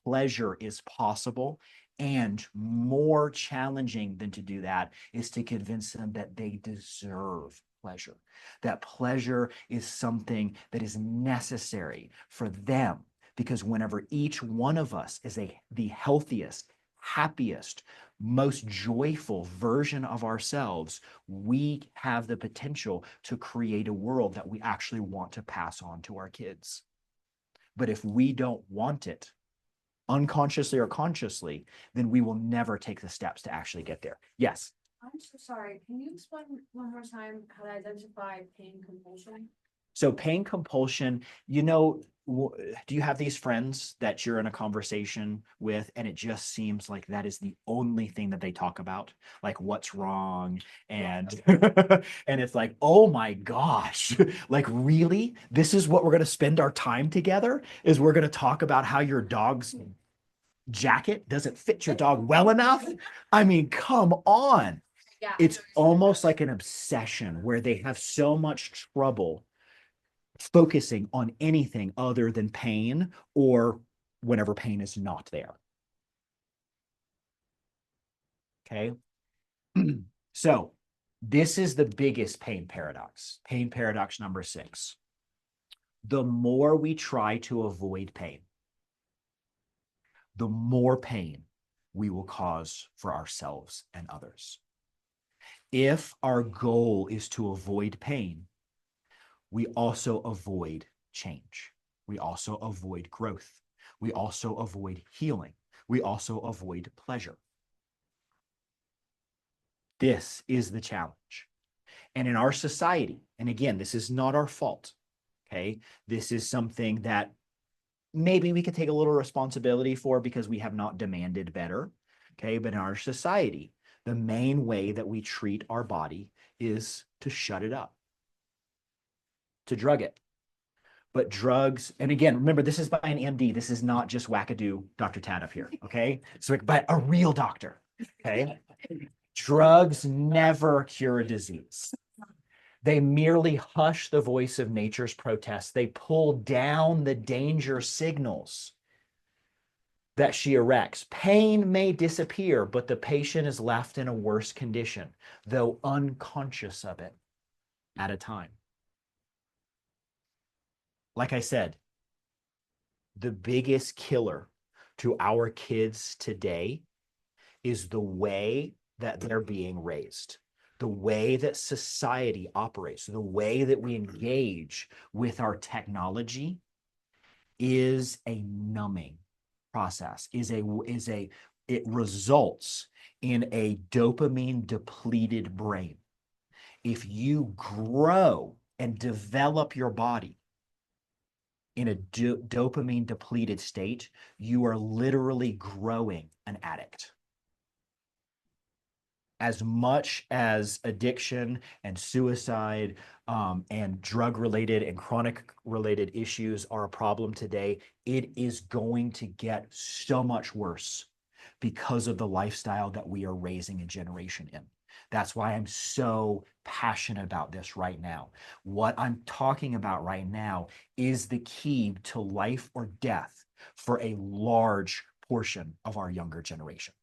pleasure is possible. And more challenging than to do that is to convince them that they deserve pleasure, that pleasure is something that is necessary for them. Because whenever each one of us is the healthiest, happiest, most joyful version of ourselves, we have the potential to create a world that we actually want to pass on to our kids. But if we don't want it, unconsciously or consciously, then we will never take the steps to actually get there. Yes. I'm so sorry. Can you explain one more time how to identify pain compulsion? So pain compulsion, you know, do you have these friends that you're in a conversation with and it just seems like that is the only thing that they talk about, like what's wrong, and and it's like, oh my gosh, like really, this is what we're going to spend our time together, is we're going to talk about how your dog's jacket doesn't fit your dog well enough? I mean, come on. Yeah. It's almost like an obsession where they have so much trouble focusing on anything other than pain, or whenever pain is not there. Okay. So this is the biggest pain paradox. Pain paradox number 6. The more we try to avoid pain, the more pain we will cause for ourselves and others. If our goal is to avoid pain, we also avoid change. We also avoid growth. We also avoid healing. We also avoid pleasure. This is the challenge. And in our society, and again, this is not our fault, okay? This is something that maybe we could take a little responsibility for because we have not demanded better, okay? But in our society, the main way that we treat our body is to shut it up, to drug it. But drugs, and again, remember, this is by an MD. This is not just wackadoo Dr. Tanev here, okay? So, but a real doctor, okay? Drugs never cure a disease. They merely hush the voice of nature's protests. They pull down the danger signals that she erects. Pain may disappear, but the patient is left in a worse condition, though unconscious of it at a time. Like I said, the biggest killer to our kids today is the way that they're being raised, the way that society operates, the way that we engage with our technology is a numbing process, it results in a dopamine depleted brain. If you grow and develop your body in a dopamine depleted state, you are literally growing an addict. As much as addiction and suicide and drug-related and chronic-related issues are a problem today, it is going to get so much worse because of the lifestyle that we are raising a generation in. That's why I'm so passionate about this right now. What I'm talking about right now is the key to life or death for a large portion of our younger generation.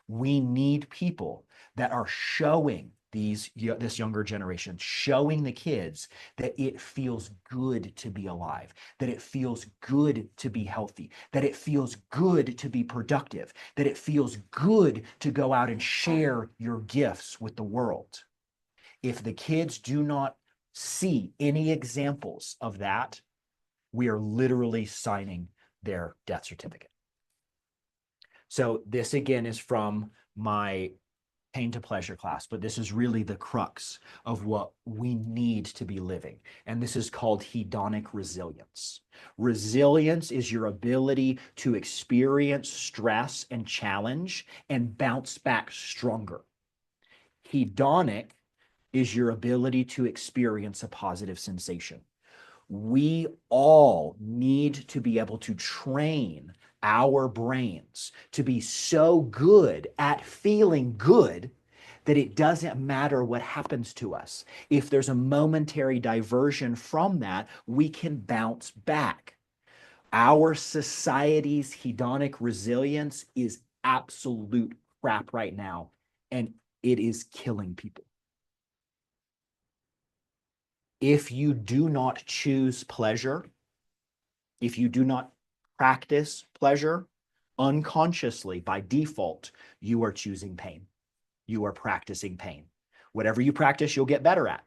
We need people that are showing this younger generation, showing the kids that it feels good to be alive, that it feels good to be healthy, that it feels good to be productive, that it feels good to go out and share your gifts with the world. If the kids do not see any examples of that, we are literally signing their death certificate. So this again is from my pain to pleasure class, but this is really the crux of what we need to be living. And this is called hedonic resilience. Resilience is your ability to experience stress and challenge and bounce back stronger. Hedonic is your ability to experience a positive sensation. We all need to be able to train our brains to be so good at feeling good that it doesn't matter what happens to us. If there's a momentary diversion from that, we can bounce back. Our society's hedonic resilience is absolute crap right now, and it is killing people. If you do not choose pleasure, if you do not practice pleasure, unconsciously, by default, you are choosing pain. You are practicing pain. Whatever you practice, you'll get better at.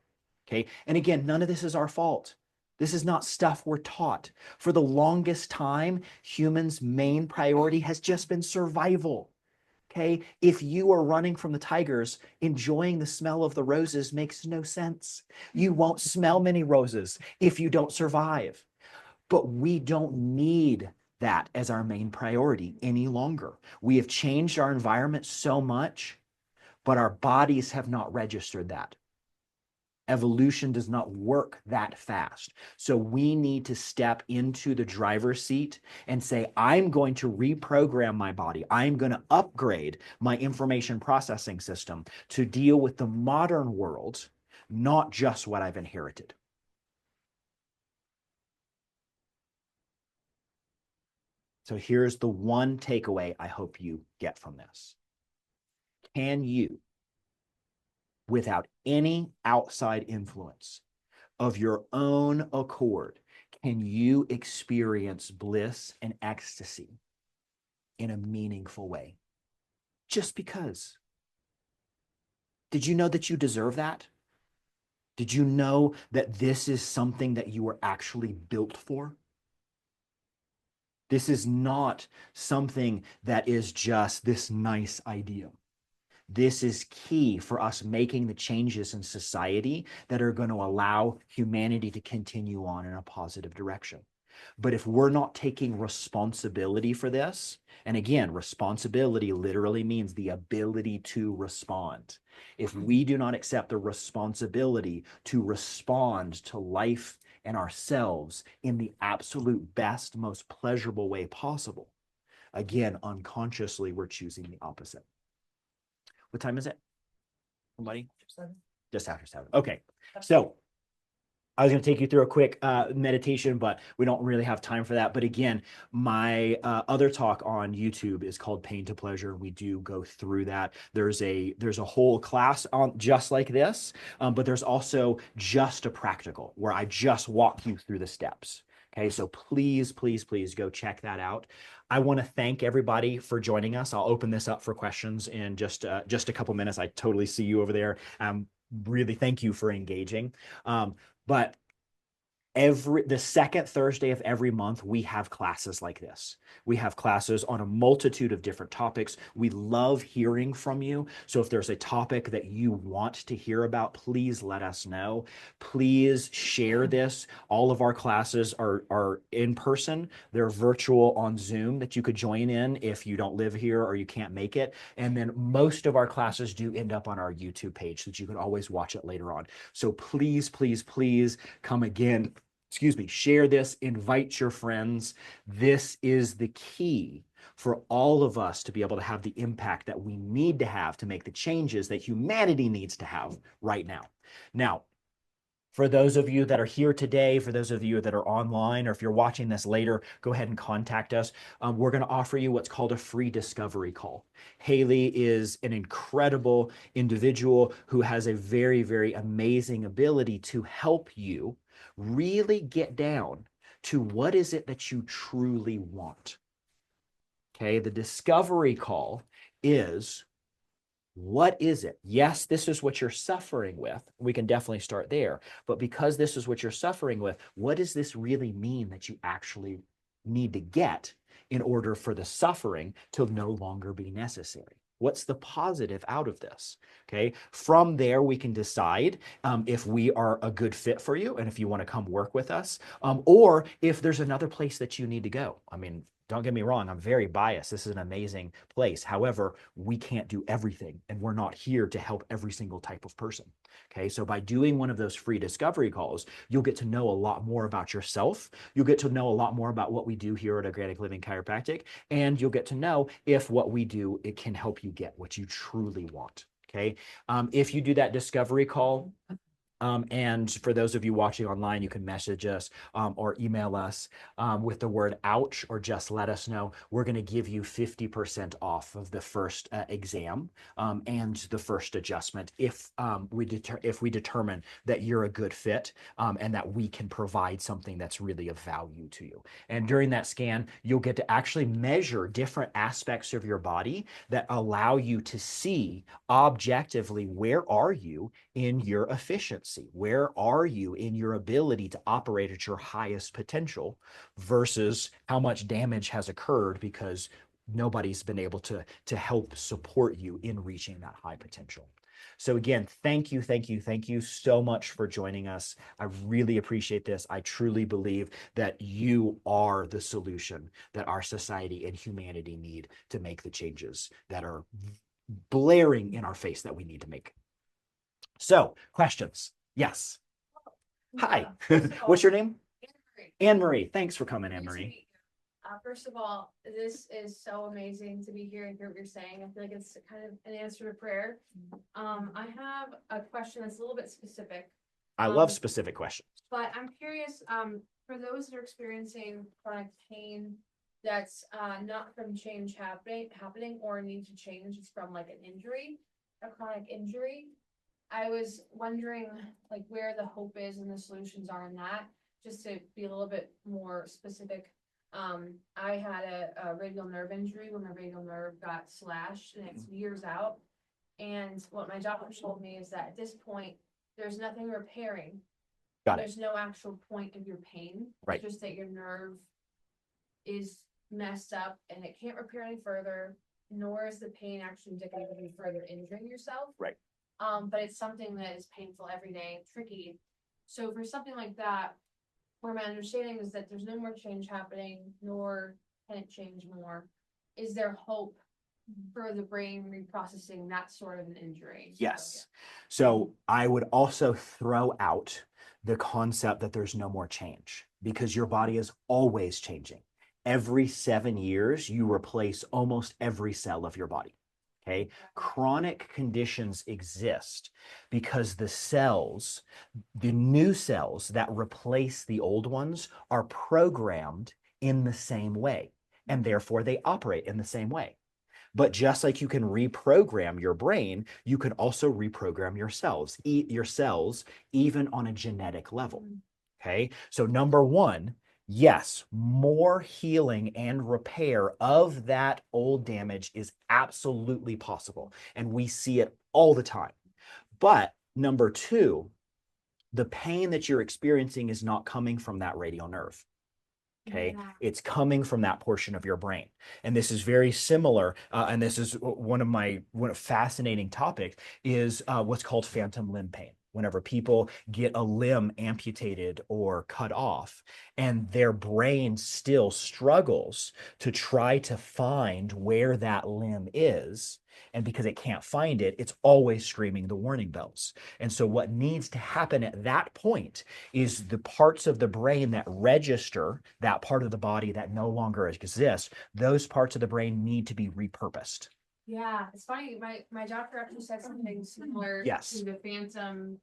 Okay. And again, none of this is our fault. This is not stuff we're taught. For the longest time, humans' main priority has just been survival. Okay? If you are running from the tigers, enjoying the smell of the roses makes no sense. You won't smell many roses if you don't survive. But we don't need that as our main priority any longer. We have changed our environment so much, but our bodies have not registered that. Evolution does not work that fast. So we need to step into the driver's seat and say, I'm going to reprogram my body. I'm going to upgrade my information processing system to deal with the modern world, not just what I've inherited. So here's the one takeaway I hope you get from this. Can you, without any outside influence, of your own accord, can you experience bliss and ecstasy in a meaningful way? Just because. Did you know that you deserve that? Did you know that this is something that you were actually built for? This is not something that is just this nice idea. This is key for us making the changes in society that are going to allow humanity to continue on in a positive direction. But if we're not taking responsibility for this, and again, responsibility literally means the ability to respond. If we do not accept the responsibility to respond to life and ourselves in the absolute best, most pleasurable way possible, again, unconsciously, we're choosing the opposite. What time is it? Somebody? Just after 7. Okay. So I was going to take you through a quick meditation, but we don't really have time for that. But again, my other talk on YouTube is called Pain to Pleasure. We do go through that. There's a whole class on just like this, but there's also just a practical where I just walk you through the steps. Okay, so please, please, please go check that out. I want to thank everybody for joining us. I'll open this up for questions in just a couple minutes. I totally see you over there. Really thank you for engaging. But the second Thursday of every month, we have classes like this. We have classes on a multitude of different topics. We love hearing from you. So if there's a topic that you want to hear about, please let us know. Please share this. All of our classes are in person. They're virtual on Zoom that you could join in if you don't live here or you can't make it. And then most of our classes do end up on our YouTube page so that you can always watch it later on. So please, please, please come again. Share this, invite your friends. This is the key for all of us to be able to have the impact that we need to have to make the changes that humanity needs to have right now. Now, for those of you that are here today, for those of you that are online, or if you're watching this later, go ahead and contact us. We're going to offer you what's called a free discovery call. Haley is an incredible individual who has a very, very amazing ability to help you really get down to what is it that you truly want. Okay, the discovery call is, what is it? Yes, this is what you're suffering with. We can definitely start there. But because this is what you're suffering with, what does this really mean that you actually need to get in order for the suffering to no longer be necessary? What's the positive out of this? Okay. From there, we can decide if we are a good fit for you and if you want to come work with us, or if there's another place that you need to go. I mean, don't get me wrong, I'm very biased. This is an amazing place. However, we can't do everything, and we're not here to help every single type of person. Okay, so by doing one of those free discovery calls, you'll get to know a lot more about yourself. You'll get to know a lot more about what we do here at Organic Living Chiropractic, and you'll get to know if what we do, it can help you get what you truly want. Okay, if you do that discovery call, and for those of you watching online, you can message us or email us with the word ouch, or just let us know. We're going to give you 50% off of the first exam and the first adjustment if we determine that you're a good fit and that we can provide something that's really of value to you. And during that scan, you'll get to actually measure different aspects of your body that allow you to see objectively where are you in your efficiency. efficiency? Where are you in your ability to operate at your highest potential versus how much damage has occurred because nobody's been able to help support you in reaching that high potential? So again, thank you, thank you, thank you so much for joining us. I really appreciate this. I truly believe that you are the solution that our society and humanity need to make the changes that are blaring in our face that we need to make. So, questions? Yes. Hi. What's your name? Anne Marie. Thanks for coming, Anne Marie. First of all, this is so amazing to be here and hear what you're saying. I feel like it's kind of an answer to prayer. I have a question that's a little bit specific. I love specific questions. But I'm curious, for those that are experiencing chronic pain that's not from change happening or need to change, it's from like an injury, a chronic injury. I was wondering like where the hope is and the solutions are in that, just to be a little bit more specific. I had a radial nerve injury when my radial nerve got slashed and it's years out. And what my doctor told me is that at this point, there's nothing repairing. Got it. There's no actual point of your pain. Right. It's just that your nerve is messed up and it can't repair any further, nor is the pain actually indicative of you further injuring yourself. Right. But it's something that is painful every day, tricky. So for something like that, where my understanding is that there's no more change happening, nor can it change more, is there hope for the brain reprocessing that sort of an injury? Yes. So I would also throw out the concept that there's no more change because your body is always changing. Every 7 years, you replace almost every cell of your body. Okay. Chronic conditions exist because the new cells that replace the old ones are programmed in the same way, and therefore they operate in the same way. But just like you can reprogram your brain, you can also reprogram your cells, even on a genetic level. Okay. So number one, yes, more healing and repair of that old damage is absolutely possible. And we see it all the time. But number two, the pain that you're experiencing is not coming from that radial nerve. Okay. Yeah. It's coming from that portion of your brain. And this is very similar. And this is one of fascinating topics is what's called phantom limb pain. Whenever people get a limb amputated or cut off and their brain still struggles to try to find where that limb is. And because it can't find it, it's always screaming the warning bells. And so what needs to happen at that point is the parts of the brain that register that part of the body that no longer exists, those parts of the brain need to be repurposed. Yeah, it's funny. My doctor actually said something similar Yes. to the phantom,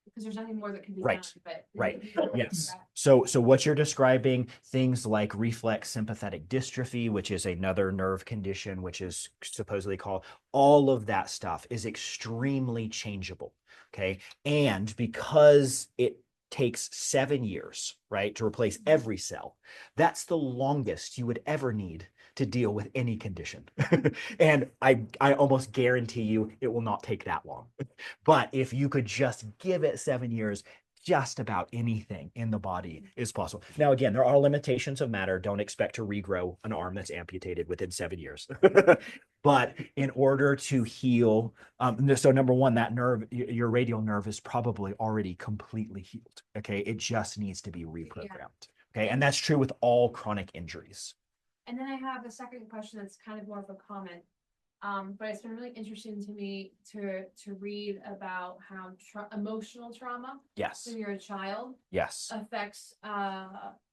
because there's nothing more that can be Right. done. But Right. Yes. So what you're describing, things like reflex sympathetic dystrophy, which is another nerve condition, which is supposedly called, all of that stuff is extremely changeable. Okay. And because it takes 7 years, right, to replace every cell, that's the longest you would ever need to deal with any condition. And I almost guarantee you it will not take that long. But if you could just give it 7 years, just about anything in the body is possible. Now, again, there are limitations of matter. Don't expect to regrow an arm that's amputated within 7 years. But in order to heal, so number one, that nerve, your radial nerve is probably already completely healed. Okay. It just needs to be reprogrammed. Okay. And that's true with all chronic injuries. And then I have a second question that's kind of more of a comment. But it's been really interesting to me to read about how emotional trauma Yes. when you're a child Yes. affects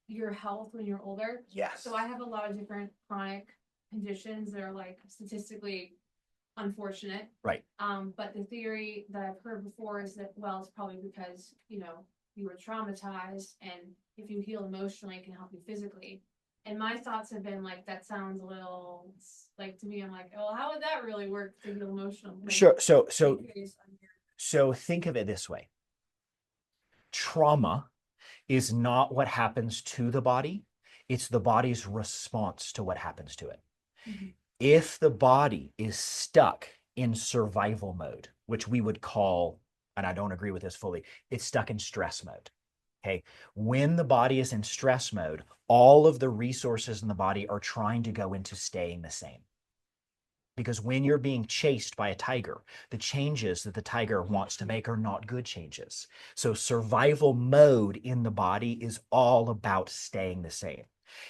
your health when you're older. Yes. So I have a lot of different chronic conditions that are like statistically unfortunate. Right. But the theory that I've heard before is that, well, it's probably because, you were traumatized, and if you heal emotionally, it can help you physically. And my thoughts have been like, that sounds a little like, to me, I'm like, well, how would that really work to heal emotionally? Sure. So think of it this way. Trauma is not what happens to the body. It's the body's response to what happens to it. Mm-hmm. If the body is stuck in survival mode, which we would call and I don't agree with this fully, it's stuck in stress mode. Okay. When the body is in stress mode, all of the resources in the body are trying to go into staying the same. Because when you're being chased by a tiger, the changes that the tiger wants to make are not good changes. So survival mode in the body is all about staying the same.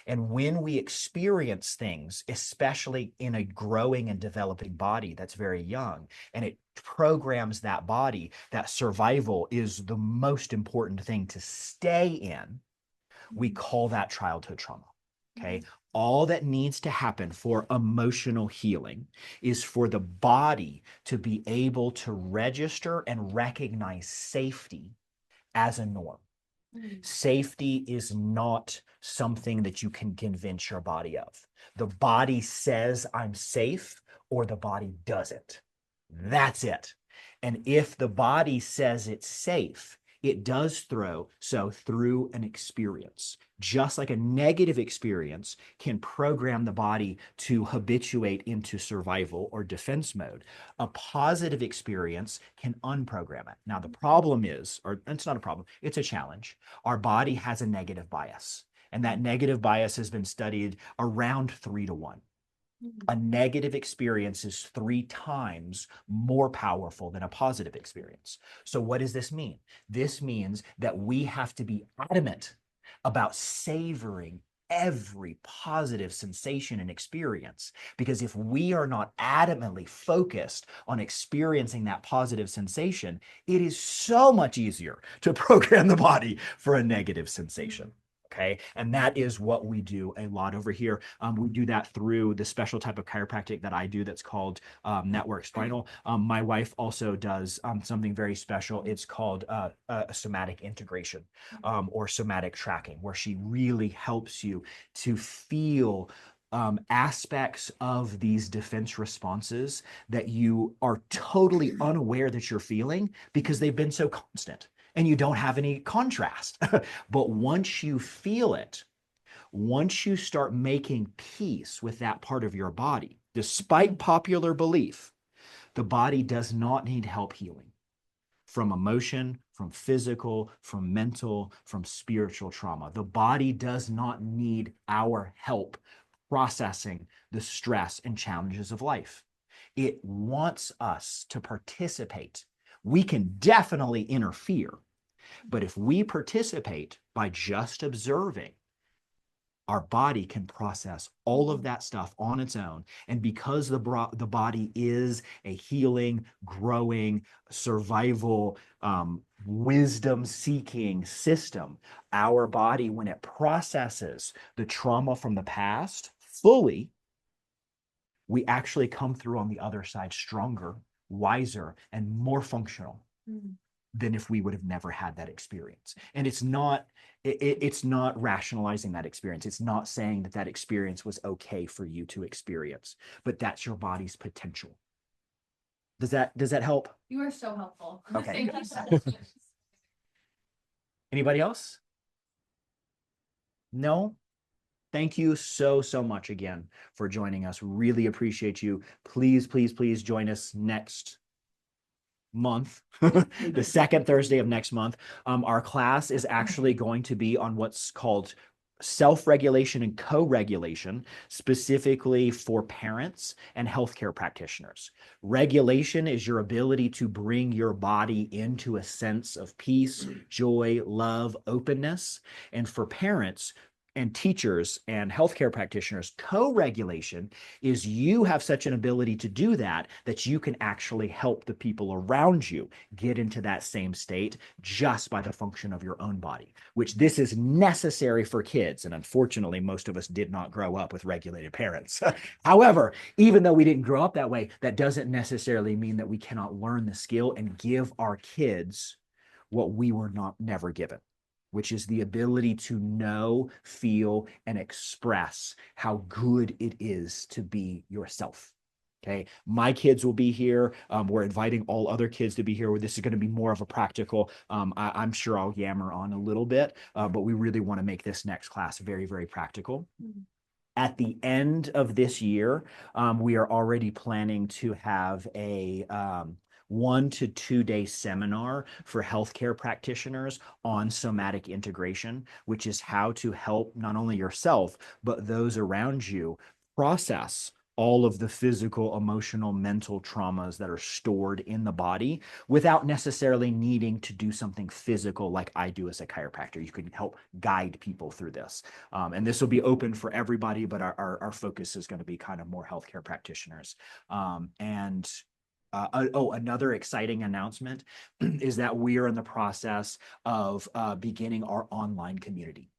And when we experience things, especially in a growing and developing body that's very young, and it programs that body, that survival is the most important thing to stay in, we call that childhood trauma. Okay. All that needs to happen for emotional healing is for the body to be able to register and recognize safety as a norm. Safety is not something that you can convince your body of. The body says I'm safe, or the body doesn't. That's it. And if the body says it's safe, it does through an experience. Just like a negative experience can program the body to habituate into survival or defense mode, a positive experience can unprogram it. Now, the problem is, or it's not a problem, it's a challenge. Our body has a negative bias, and that negative bias has been studied around 3 to 1. A negative experience is 3 times more powerful than a positive experience. So what does this mean? This means that we have to be adamant about savoring every positive sensation and experience. Because if we are not adamantly focused on experiencing that positive sensation, it is so much easier to program the body for a negative sensation. Okay. And that is what we do a lot over here. We do that through the special type of chiropractic that I do that's called network spinal. My wife also does something very special. It's called a somatic integration or somatic tracking, where she really helps you to feel aspects of these defense responses that you are totally unaware that you're feeling because they've been so constant and you don't have any contrast. But once you feel it, once you start making peace with that part of your body, despite popular belief, the body does not need help healing from emotion, from physical, from mental, from spiritual trauma. The body does not need our help processing the stress and challenges of life. It wants us to participate. We can definitely interfere, but if we participate by just observing, our body can process all of that stuff on its own. And because the body is a healing, growing, survival, wisdom-seeking system, our body, when it processes the trauma from the past fully, we actually come through on the other side stronger, wiser, and more functional than if we would have never had that experience. And it's not rationalizing that experience. It's not saying that that experience was okay for you to experience, but that's your body's potential. Does that help? You are so helpful. Okay. Thank you so much. Anybody else? No? Thank you so much again for joining us. Really appreciate you. Please, please, please join us next month, the second Thursday of next month. Our class is actually going to be on what's called self-regulation and co-regulation, specifically for parents and healthcare practitioners. Regulation is your ability to bring your body into a sense of peace, joy, love, openness. And for parents and teachers and healthcare practitioners, co-regulation is you have such an ability to do that you can actually help the people around you get into that same state just by the function of your own body, which this is necessary for kids. And unfortunately, most of us did not grow up with regulated parents. However, even though we didn't grow up that way, that doesn't necessarily mean that we cannot learn the skill and give our kids what we were never given, which is the ability to know, feel, and express how good it is to be yourself. Okay, my kids will be here. We're inviting all other kids to be here. This is going to be more of a practical. I'm sure I'll yammer on a little bit, but we really want to make this next class very, very practical. At the end of this year, we are already planning to have 1 to 2 day seminar for healthcare practitioners on somatic integration, which is how to help not only yourself, but those around you process all of the physical, emotional, mental traumas that are stored in the body without necessarily needing to do something physical like I do as a chiropractor. You can help guide people through this. And this will be open for everybody, but our focus is going to be kind of more healthcare practitioners. Another exciting announcement is that we are in the process of beginning our online community.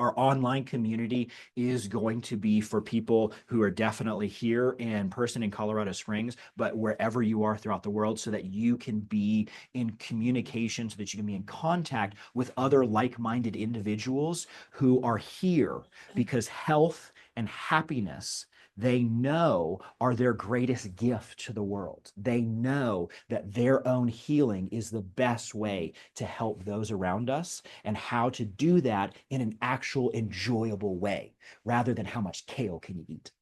Our online community is going to be for people who are definitely here in person in Colorado Springs, but wherever you are throughout the world, so that you can be in communication, so that you can be in contact with other like-minded individuals who are here, because health and happiness, they know, are their greatest gift to the world. They know that their own healing is the best way to help those around us, and how to do that in an actual enjoyable way, rather than how much kale can you eat.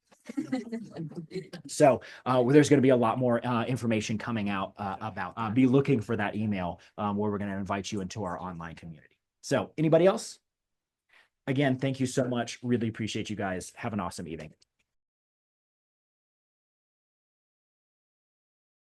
So there's going to be a lot more information coming out about, be looking for that email where we're going to invite you into our online community. So anybody else? Again, thank you so much. Really appreciate you guys. Have an awesome evening.